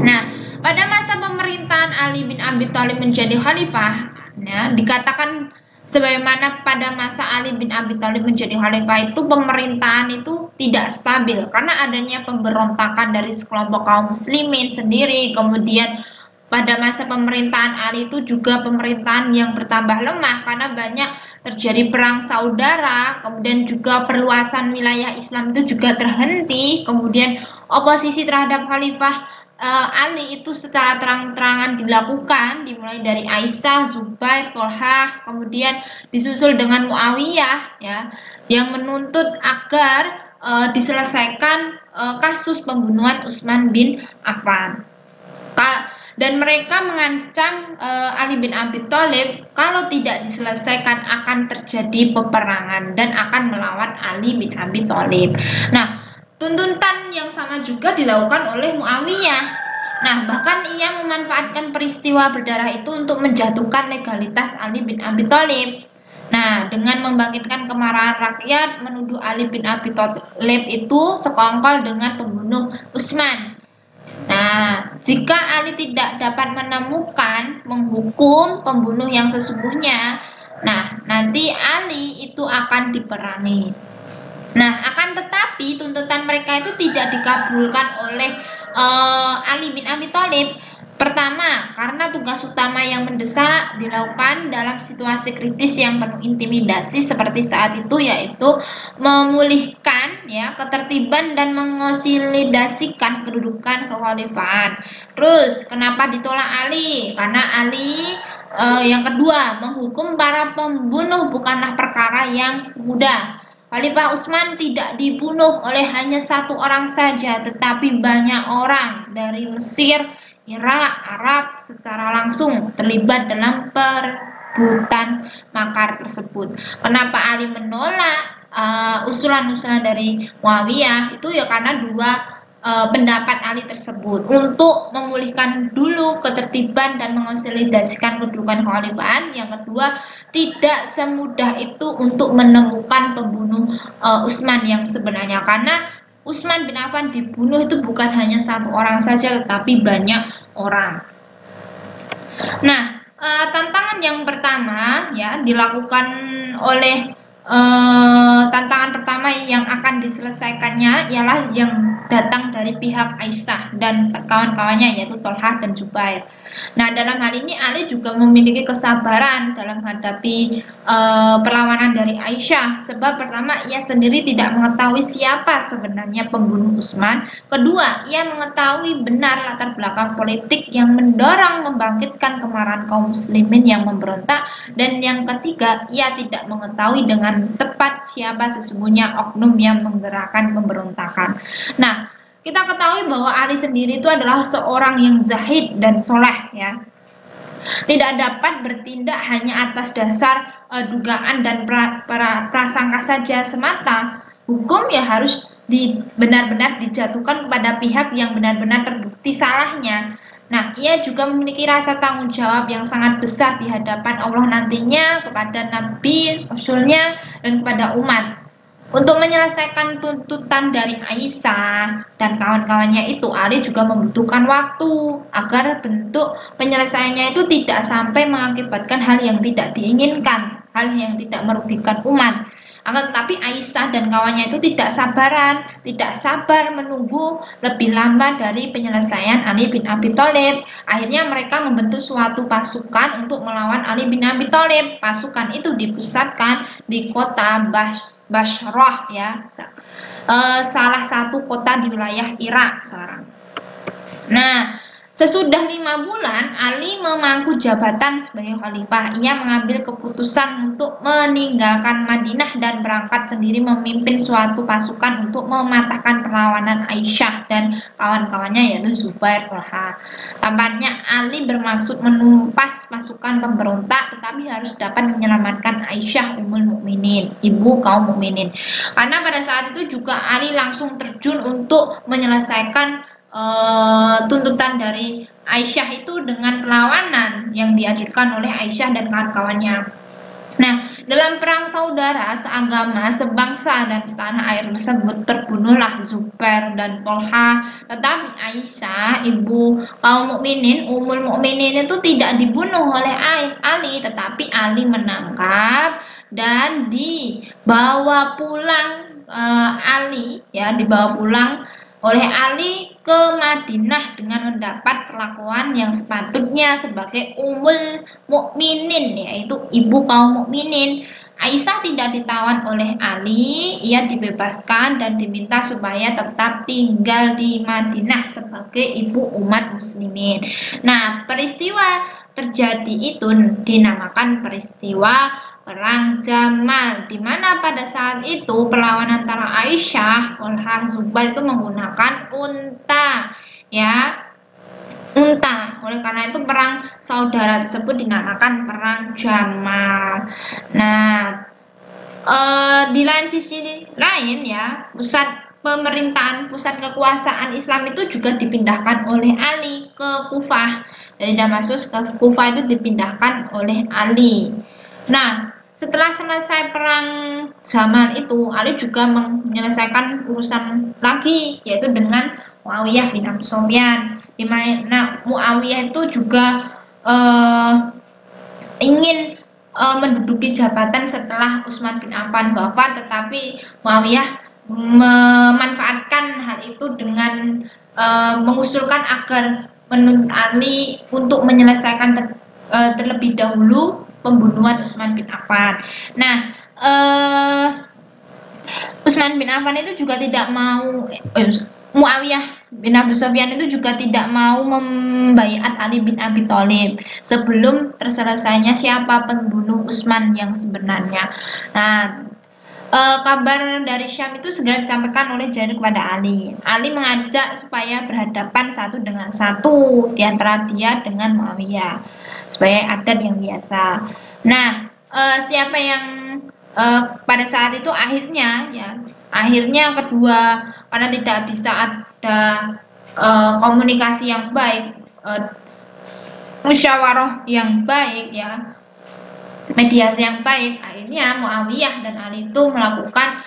Nah, pada masa pemerintahan Ali bin Abi Thalib menjadi khalifah, ya, dikatakan sebagaimana pada masa Ali bin Abi Thalib menjadi khalifah itu pemerintahan itu tidak stabil karena adanya pemberontakan dari sekelompok kaum muslimin sendiri. Kemudian pada masa pemerintahan Ali itu juga pemerintahan yang bertambah lemah karena banyak terjadi perang saudara, kemudian juga perluasan wilayah Islam itu juga terhenti, kemudian oposisi terhadap Khalifah Ali itu secara terang-terangan dilakukan, dimulai dari Aisyah, Zubair, Tolha, kemudian disusul dengan Muawiyah, ya, yang menuntut agar diselesaikan kasus pembunuhan Utsman bin Affan. Dan mereka mengancam Ali bin Abi Thalib kalau tidak diselesaikan akan terjadi peperangan dan akan melawan Ali bin Abi Thalib. Nah, tuntutan yang sama juga dilakukan oleh Muawiyah. Nah, bahkan ia memanfaatkan peristiwa berdarah itu untuk menjatuhkan legalitas Ali bin Abi Thalib. Nah, dengan membangkitkan kemarahan rakyat menuduh Ali bin Abi Thalib itu sekongkol dengan pembunuh Utsman. Nah, jika Ali tidak dapat menemukan, menghukum pembunuh yang sesungguhnya, nah, nanti Ali itu akan diperangi. Nah, akan tetapi tuntutan mereka itu tidak dikabulkan oleh Ali bin Abi Thalib. Pertama, karena tugas utama yang mendesak dilakukan dalam situasi kritis yang penuh intimidasi seperti saat itu, yaitu memulihkan, ya, ketertiban dan mengonsolidasikan kedudukan kekhalifahan. Terus, kenapa ditolak Ali? Karena Ali yang kedua, menghukum para pembunuh bukanlah perkara yang mudah. Khalifah Utsman tidak dibunuh oleh hanya satu orang saja, tetapi banyak orang dari Mesir, Irak, Arab secara langsung terlibat dalam perebutan makar tersebut. Kenapa Ali menolak usulan-usulan dari Muawiyah? Itu ya karena dua pendapat Ali tersebut untuk memulihkan dulu ketertiban dan mengonsolidasikan kedudukan kekhalifahan. Yang kedua, tidak semudah itu untuk menemukan pembunuh Utsman yang sebenarnya, karena Utsman bin Affan dibunuh itu bukan hanya satu orang saja, tetapi banyak orang. Nah, tantangan yang pertama, ya, dilakukan oleh tantangan pertama yang akan diselesaikannya ialah yang datang dari pihak Aisyah dan kawan-kawannya, yaitu Tolha dan Zubair. Nah, dalam hal ini Ali juga memiliki kesabaran dalam menghadapi perlawanan dari Aisyah, sebab pertama, ia sendiri tidak mengetahui siapa sebenarnya pembunuh Utsman. Kedua, ia mengetahui benar latar belakang politik yang mendorong membangkitkan kemarahan kaum muslimin yang memberontak. Dan yang ketiga, ia tidak mengetahui dengan tepat siapa sesungguhnya oknum yang menggerakkan pemberontakan. Nah, kita ketahui bahwa Ali sendiri itu adalah seorang yang zahid dan soleh, ya. Tidak dapat bertindak hanya atas dasar dugaan dan prasangka saja semata. Hukum ya harus benar-benar dijatuhkan kepada pihak yang benar-benar terbukti salahnya. Nah, ia juga memiliki rasa tanggung jawab yang sangat besar di hadapan Allah nantinya kepada Nabi, Rasulnya, dan kepada umat. Untuk menyelesaikan tuntutan dari Aisyah dan kawan-kawannya itu, Ali juga membutuhkan waktu agar bentuk penyelesaiannya itu tidak sampai mengakibatkan hal yang tidak diinginkan, hal yang tidak merugikan umat. Akan tetapi Aisyah dan kawannya itu tidak sabar menunggu lebih lama dari penyelesaian Ali bin Abi Thalib. Akhirnya mereka membentuk suatu pasukan untuk melawan Ali bin Abi Thalib. Pasukan itu dipusatkan di kota Bashrah, ya, salah satu kota di wilayah Irak sekarang. Nah, sesudah 5 bulan Ali memangku jabatan sebagai khalifah. Ia mengambil keputusan untuk meninggalkan Madinah dan berangkat sendiri memimpin suatu pasukan untuk mematahkan perlawanan Aisyah dan kawan-kawannya, yaitu Zubair, Tolha. Tampaknya Ali bermaksud menumpas pasukan pemberontak, tetapi harus dapat menyelamatkan Aisyah Ummul Mukminin, ibu kaum mukminin. Karena pada saat itu juga Ali langsung terjun untuk menyelesaikan tuntutan dari Aisyah itu dengan perlawanan yang diajukan oleh Aisyah dan kawan-kawannya. Nah, dalam perang saudara seagama, sebangsa dan setanah air tersebut terbunuhlah Zubair dan Tolha. Tetapi Aisyah, ibu kaum mukminin, Ummul Mukminin itu tidak dibunuh oleh Ali, tetapi Ali menangkap dan dibawa pulang dibawa pulang oleh Ali ke Madinah dengan mendapat perlakuan yang sepatutnya sebagai Ummul Mukminin, yaitu ibu kaum mukminin. Aisyah tidak ditawan oleh Ali, ia dibebaskan dan diminta supaya tetap tinggal di Madinah sebagai ibu umat muslimin. Nah, peristiwa terjadi itu dinamakan peristiwa Perang Jamal, di mana pada saat itu perlawanan antara Aisyah, Tolha, Zubair itu menggunakan unta, ya, unta. Oleh karena itu perang saudara tersebut dinamakan Perang Jamal. Nah, di lain sisi lain, ya, pusat kekuasaan Islam itu juga dipindahkan oleh Ali ke Kufah. Dari Damaskus ke Kufah itu dipindahkan oleh Ali. Nah, setelah selesai perang Jamal itu, Ali juga menyelesaikan urusan lagi, yaitu dengan Muawiyah bin Abi Sufyan. Di mana Muawiyah itu juga ingin menduduki jabatan setelah Utsman bin Affan wafat, tetapi Muawiyah memanfaatkan hal itu dengan mengusulkan agar menuntut Ali untuk menyelesaikan terlebih dahulu pembunuhan Utsman bin Affan. Nah, Utsman bin Affan itu juga tidak mau, Muawiyah bin Abi Sufyan itu juga tidak mau membaiat Ali bin Abi Thalib sebelum terselesainya siapa pembunuh Utsman yang sebenarnya. Nah, kabar dari Syam itu segera disampaikan oleh Jarir kepada Ali. Ali mengajak supaya berhadapan satu dengan satu di antara dia dengan Muawiyah sebagai adat yang biasa. Nah, siapa yang pada saat itu akhirnya kedua, karena tidak bisa ada komunikasi yang baik, musyawarah yang baik, ya, mediasi yang baik, akhirnya Muawiyah dan Ali itu melakukan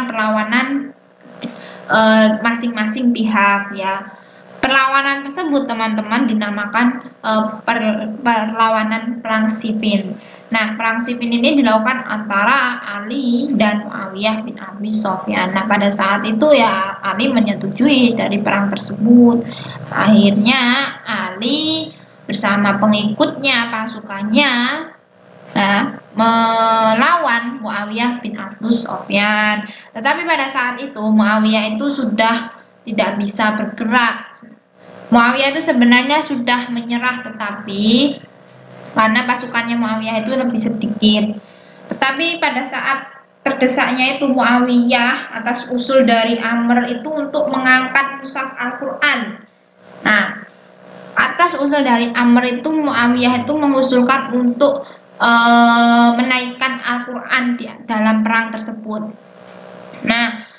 perlawanan masing-masing pihak, ya. Perlawanan tersebut, teman-teman, dinamakan perlawanan Perang Siffin. Nah, Perang Siffin ini dilakukan antara Ali dan Muawiyah bin Abi Sufyan. Nah, pada saat itu, ya, Ali menyetujui dari perang tersebut. Akhirnya Ali bersama pengikutnya, pasukannya, melawan Muawiyah bin Abi Sufyan. Tetapi pada saat itu Muawiyah itu sudah tidak bisa bergerak. Muawiyah itu sebenarnya sudah menyerah, tetapi karena pasukannya Muawiyah itu lebih sedikit. Tetapi pada saat terdesaknya itu Muawiyah atas usul dari Amr itu untuk mengangkat mushaf Al-Quran. Nah, atas usul dari Amr itu Muawiyah itu mengusulkan untuk menaikkan Al-Quran dalam perang tersebut. Nah,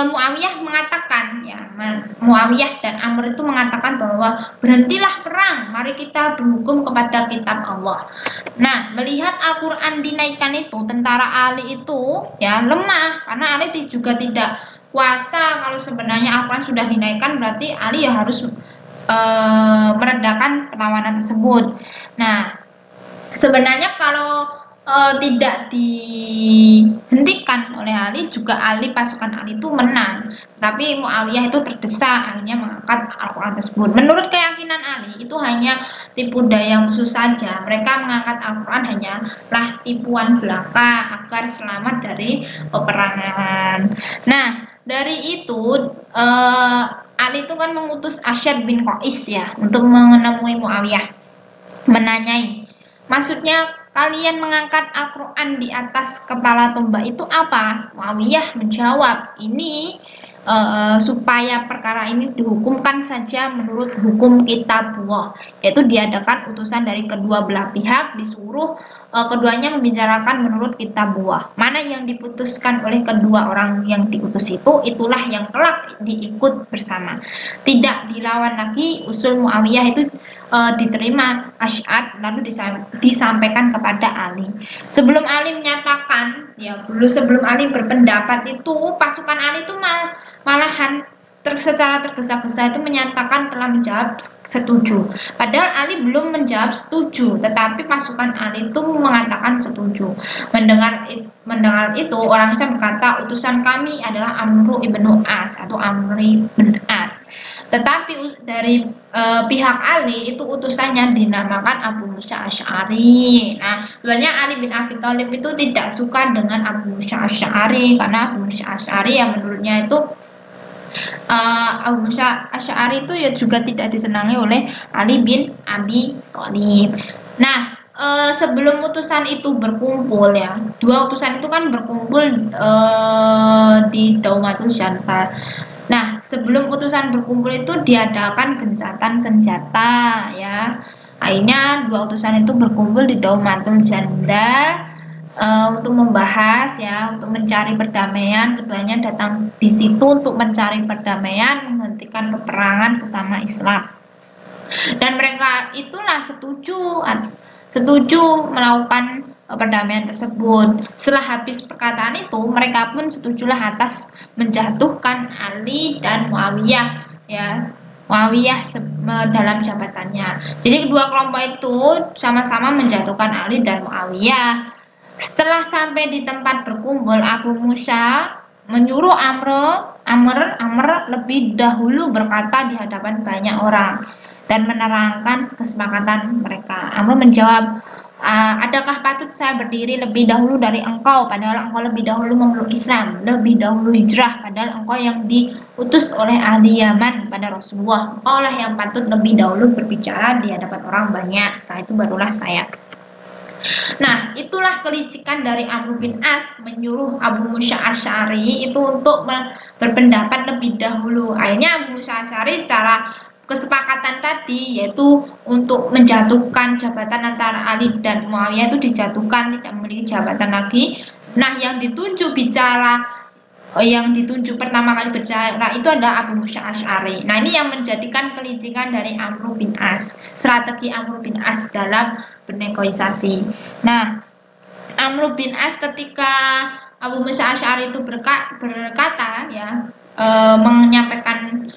Muawiyah mengatakan, ya, Muawiyah dan Amr itu mengatakan bahwa berhentilah perang, mari kita berhukum kepada kitab Allah. Nah, melihat Al-Quran dinaikkan itu, tentara Ali itu, ya, lemah, karena Ali juga tidak kuasa. Kalau sebenarnya Al-Quran sudah dinaikkan, berarti Ali ya harus meredakan perlawanan tersebut. Nah, sebenarnya kalau tidak dihentikan oleh Ali, juga pasukan Ali itu menang. Tapi Muawiyah itu terdesak, akhirnya mengangkat Al-Quran tersebut. Menurut keyakinan Ali, itu hanya tipu daya musuh saja. Mereka mengangkat Al-Quran hanyalah tipuan belaka agar selamat dari peperangan. Nah, dari itu Ali itu kan mengutus Asyad bin Qais ya untuk menemui Muawiyah, menanyai, maksudnya kalian mengangkat Al-Quran di atas kepala tombak itu apa? Muawiyah menjawab, ini supaya perkara ini dihukumkan saja menurut hukum kitabullah, yaitu diadakan utusan dari kedua belah pihak, disuruh keduanya membicarakan menurut kitabullah. Mana yang diputuskan oleh kedua orang yang diutus itu, itulah yang kelak diikut bersama. Tidak dilawan lagi. Usul Muawiyah itu diterima Asy'ad lalu disampaikan kepada Ali. Sebelum Ali menyatakan, ya sebelum Ali berpendapat itu, pasukan Ali itu malahan secara tergesa-gesa itu menyatakan telah menjawab setuju. Padahal Ali belum menjawab setuju, tetapi pasukan Ali itu mengatakan setuju. Mendengar itu, orang Islam berkata, utusan kami adalah Amr ibn As atau Amri bin As. Tetapi dari pihak Ali itu utusannya dinamakan Abu Musa Asy'ari. Nah, sebenarnya Ali bin Abi Thalib itu tidak suka dengan Abu Musa Asy'ari, karena Abu Musa Asy'ari yang menurutnya itu Abu Musa Asy'ari itu ya juga tidak disenangi oleh Ali bin Abi Thalib. Nah, sebelum utusan itu berkumpul ya, dua utusan itu kan berkumpul di Daumatul Janfal. Nah, sebelum utusan berkumpul itu diadakan gencatan senjata ya. Akhirnya dua utusan itu berkumpul di Daumatul Jandal untuk membahas ya, untuk mencari perdamaian. Keduanya datang di situ untuk mencari perdamaian, menghentikan peperangan sesama Islam. Dan mereka itulah setuju melakukan perdamaian tersebut. Setelah habis perkataan itu, mereka pun setujulah atas menjatuhkan Ali dan Muawiyah ya. Muawiyah dalam jabatannya. Jadi kedua kelompok itu sama-sama menjatuhkan Ali dan Muawiyah. Setelah sampai di tempat berkumpul, Abu Musa menyuruh Amr lebih dahulu berkata di hadapan banyak orang dan menerangkan kesepakatan mereka. Amr menjawab, adakah patut saya berdiri lebih dahulu dari engkau, padahal engkau lebih dahulu memeluk Islam, lebih dahulu hijrah, padahal engkau yang diutus oleh ahli Yaman pada Rasulullah. Engkau lah yang patut lebih dahulu berbicara di hadapan orang banyak, setelah itu barulah saya. Nah, itulah kelicikan dari Amr bin As menyuruh Abu Musa Asy'ari itu untuk berpendapat lebih dahulu. Akhirnya Abu Musa Asy'ari secara kesepakatan tadi, yaitu untuk menjatuhkan jabatan antara Ali dan Muawiyah itu dijatuhkan, tidak memiliki jabatan lagi. Nah, yang ditunjuk pertama kali bicara itu adalah Abu Musa Asy'ari. Nah, ini yang menjadikan kelicikan dari Amr bin As, strategi Amr bin As dalam bernegosiasi. Nah, Amr bin As ketika Abu Musa Asy'ari itu berkata ya, menyampaikan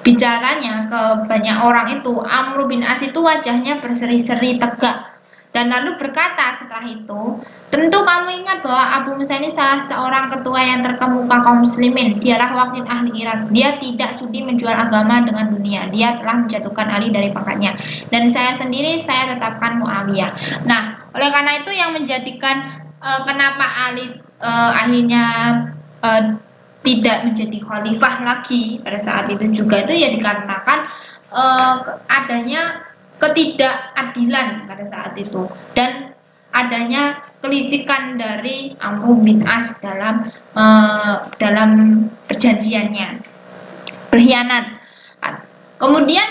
bicaranya ke banyak orang itu, Amr bin As itu wajahnya berseri-seri tegak dan lalu berkata setelah itu, tentu kamu ingat bahwa Abu Musa ini salah seorang ketua yang terkemuka kaum muslimin. Dialah wakil ahli Irak. Dia tidak sudi menjual agama dengan dunia. Dia telah menjatuhkan Ali dari pangkatnya. Dan saya sendiri, saya tetapkan Muawiyah. Nah, oleh karena itu yang menjadikan kenapa Ali akhirnya tidak menjadi khalifah lagi pada saat itu juga, itu ya dikarenakan adanya ketidakadilan pada saat itu dan adanya kelicikan dari Amr bin As dalam perjanjiannya, berkhianat. Kemudian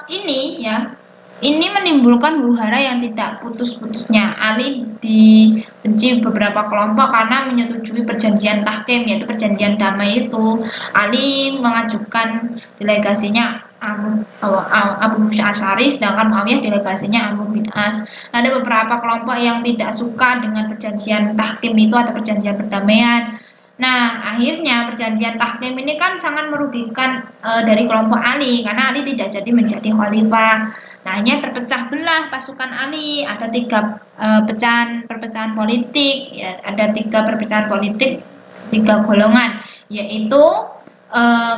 ini menimbulkan huru-hara yang tidak putus-putusnya. Ali dibenci beberapa kelompok karena menyetujui perjanjian tahkim, yaitu perjanjian damai itu. Ali mengajukan delegasinya Abu Musa Asy'ari, sedangkan Muawiyah delegasinya Amr bin As. Ada beberapa kelompok yang tidak suka dengan perjanjian tahkim itu atau perjanjian perdamaian. Nah, akhirnya perjanjian tahkim ini kan sangat merugikan dari kelompok Ali, karena Ali tidak jadi menjadi khalifah. Nah, terpecah belah pasukan Ali, ada tiga perpecahan politik, ya, ada tiga perpecahan politik, tiga golongan, yaitu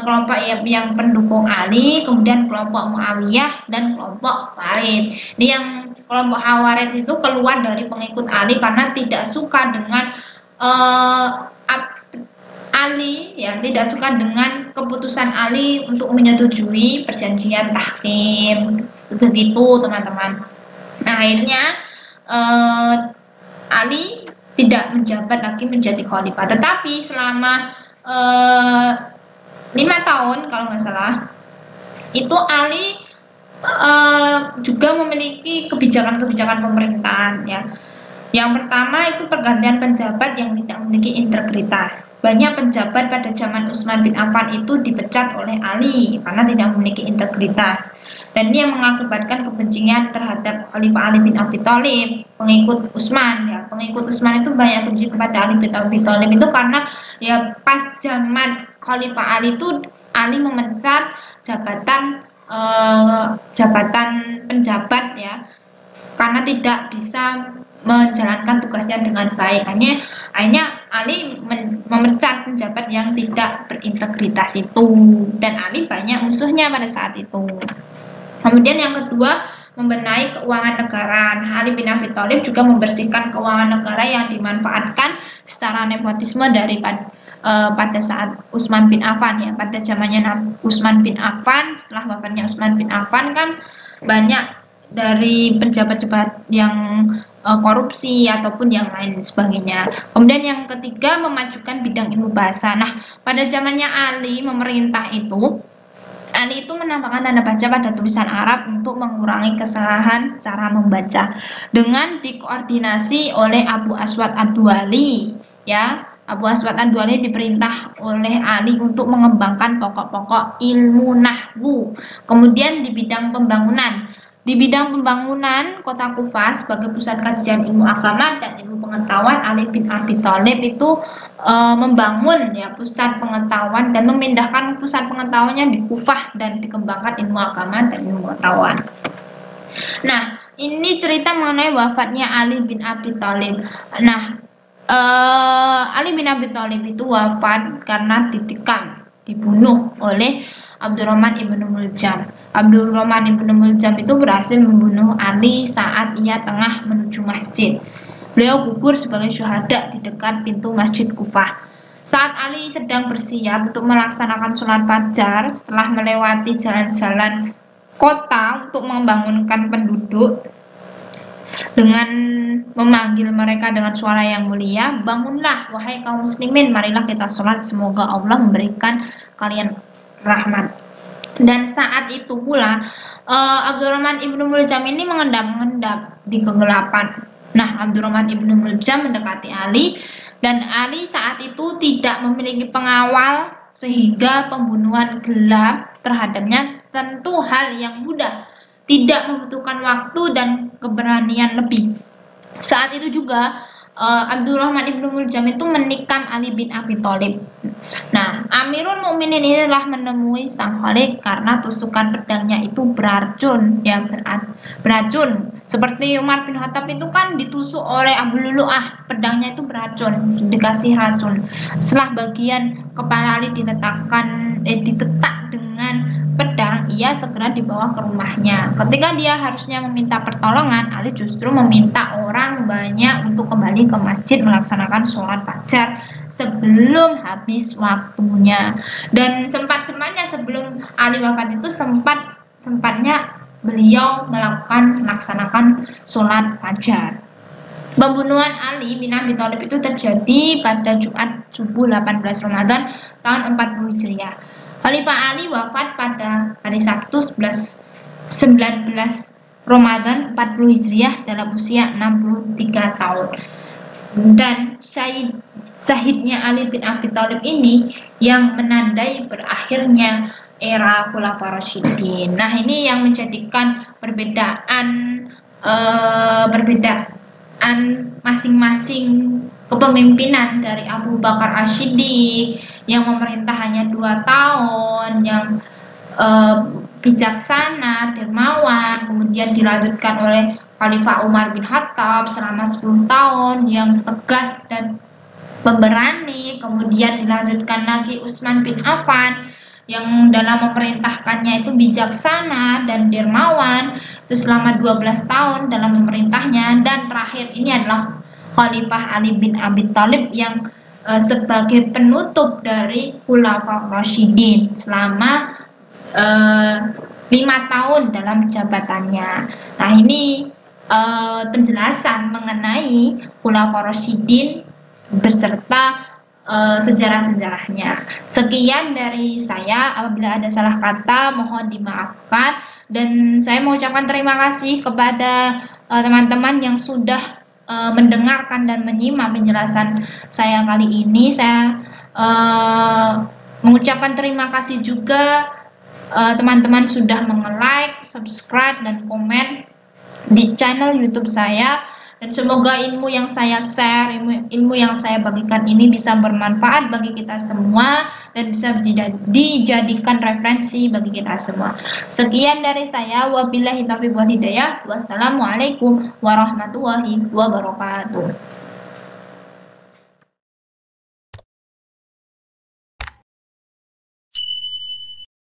kelompok yang pendukung Ali, kemudian kelompok Muawiyah dan kelompok Walid. Ini yang kelompok Khawarij itu keluar dari pengikut Ali karena tidak suka dengan Ali, ya, tidak suka dengan keputusan Ali untuk menyetujui perjanjian tahkim. Begitu, teman-teman. Nah, akhirnya Ali tidak menjabat lagi menjadi khalifah, tetapi selama 5 tahun kalau nggak salah, itu Ali juga memiliki kebijakan-kebijakan pemerintahan, ya. Yang pertama itu pergantian penjabat yang tidak memiliki integritas. Banyak penjabat pada zaman Utsman bin Affan itu dipecat oleh Ali karena tidak memiliki integritas. Dan ini yang mengakibatkan kebencian terhadap Khalifah Ali bin Abi Thalib, pengikut Utsman, ya. Pengikut Utsman itu banyak benci kepada Ali bin Abi Thalib itu karena ya pas zaman Khalifah Ali itu Ali memecat jabatan penjabat, ya, karena tidak bisa menjalankan tugasnya dengan baik. Akhirnya Ali memecat penjabat yang tidak berintegritas itu, dan Ali banyak musuhnya pada saat itu. Kemudian yang kedua, membenahi keuangan negara. Ali bin Abi Thalib juga membersihkan keuangan negara yang dimanfaatkan secara nepotisme pada saat Utsman bin Affan, ya. Pada zamannya Utsman bin Affan, setelah wafatnya Utsman bin Affan kan banyak dari pejabat-pejabat yang korupsi ataupun yang lain sebagainya. Kemudian yang ketiga, memajukan bidang ilmu bahasa. Nah, pada zamannya Ali memerintah itu, Ali itu menambahkan tanda baca pada tulisan Arab untuk mengurangi kesalahan cara membaca dengan dikoordinasi oleh Abu Aswad Ad-Duali, ya. Abu Aswad Ad-Duali diperintah oleh Ali untuk mengembangkan pokok-pokok ilmu nahwu. Kemudian di bidang pembangunan kota Kufah sebagai pusat kajian ilmu agama dan ilmu pengetahuan, Ali bin Abi Thalib itu membangun, ya, pusat pengetahuan dan memindahkan pusat pengetahuannya di Kufah dan dikembangkan ilmu agama dan ilmu pengetahuan. Nah, ini cerita mengenai wafatnya Ali bin Abi Thalib. Nah, Ali bin Abi Thalib itu wafat karena ditikam, dibunuh oleh Abdurrahman ibnu Muljam. Abdurrahman ibnu Muljam itu berhasil membunuh Ali saat ia tengah menuju masjid. Beliau gugur sebagai syuhada di dekat pintu masjid Kufah. Saat Ali sedang bersiap untuk melaksanakan sholat fajar setelah melewati jalan-jalan kota untuk membangunkan penduduk dengan memanggil mereka dengan suara yang mulia, "Bangunlah wahai kaum muslimin, marilah kita sholat, semoga Allah memberikan kalian rahmat." Dan saat itu pula Abdurrahman ibnu Muljam ini mengendap-endap di kegelapan. Nah, Abdurrahman ibnu Muljam mendekati Ali, dan Ali saat itu tidak memiliki pengawal sehingga pembunuhan gelap terhadapnya tentu hal yang mudah, tidak membutuhkan waktu dan keberanian lebih. Saat itu juga Abdurrahman ibnu Muljam itu menikam Ali bin Abi Thalib. Nah, Amirul Mukminin ini telah menemui sang Khalid karena tusukan pedangnya itu beracun, ya, beracun. Seperti Umar bin Khattab itu kan ditusuk oleh Abu Lulu'ah, pedangnya itu beracun, dikasih racun. Setelah bagian kepala Ali ditetak dengan pedang, ia segera dibawa ke rumahnya. Ketika dia harusnya meminta pertolongan, Ali justru meminta orang banyak untuk kembali ke masjid melaksanakan sholat fajar sebelum habis waktunya. Dan sempat-sempatnya sebelum Ali wafat itu sempatnya beliau melaksanakan sholat fajar. Pembunuhan Ali bin Abi Thalib itu terjadi pada Jumat subuh 18 Ramadan tahun 40 Hijriah. Khalifah Ali wafat pada hari Sabtu 19 Ramadan 40 Hijriah dalam usia 63 tahun. Dan syahidnya Ali bin Abi Thalib ini yang menandai berakhirnya era Khulafaur Rasyidin. Nah, ini yang menjadikan perbedaan masing-masing kepemimpinan dari Abu Bakar As-Siddiq yang memerintah hanya 2 tahun, yang bijaksana, dermawan, kemudian dilanjutkan oleh Khalifah Umar bin Khattab selama 10 tahun yang tegas dan pemberani, kemudian dilanjutkan lagi Utsman bin Affan yang dalam memerintahkannya itu bijaksana dan dermawan, itu selama 12 tahun dalam memerintahnya, dan terakhir ini adalah Khalifah Ali bin Abi Thalib yang sebagai penutup dari Khulafaur Rasyidin selama 5 tahun dalam jabatannya. Nah, ini penjelasan mengenai Khulafaur Rasyidin beserta sejarah-sejarahnya. Sekian dari saya, apabila ada salah kata mohon dimaafkan, dan saya mengucapkan terima kasih kepada teman-teman yang sudah mendengarkan dan menyimak penjelasan saya kali ini. Saya mengucapkan terima kasih juga teman-teman sudah like, subscribe, dan komen di channel YouTube saya. Dan semoga ilmu yang saya share, ilmu yang saya bagikan ini bisa bermanfaat bagi kita semua dan bisa dijadikan referensi bagi kita semua. Sekian dari saya, wabillahi taufiq wal hidayah. Wassalamualaikum warahmatullahi wabarakatuh.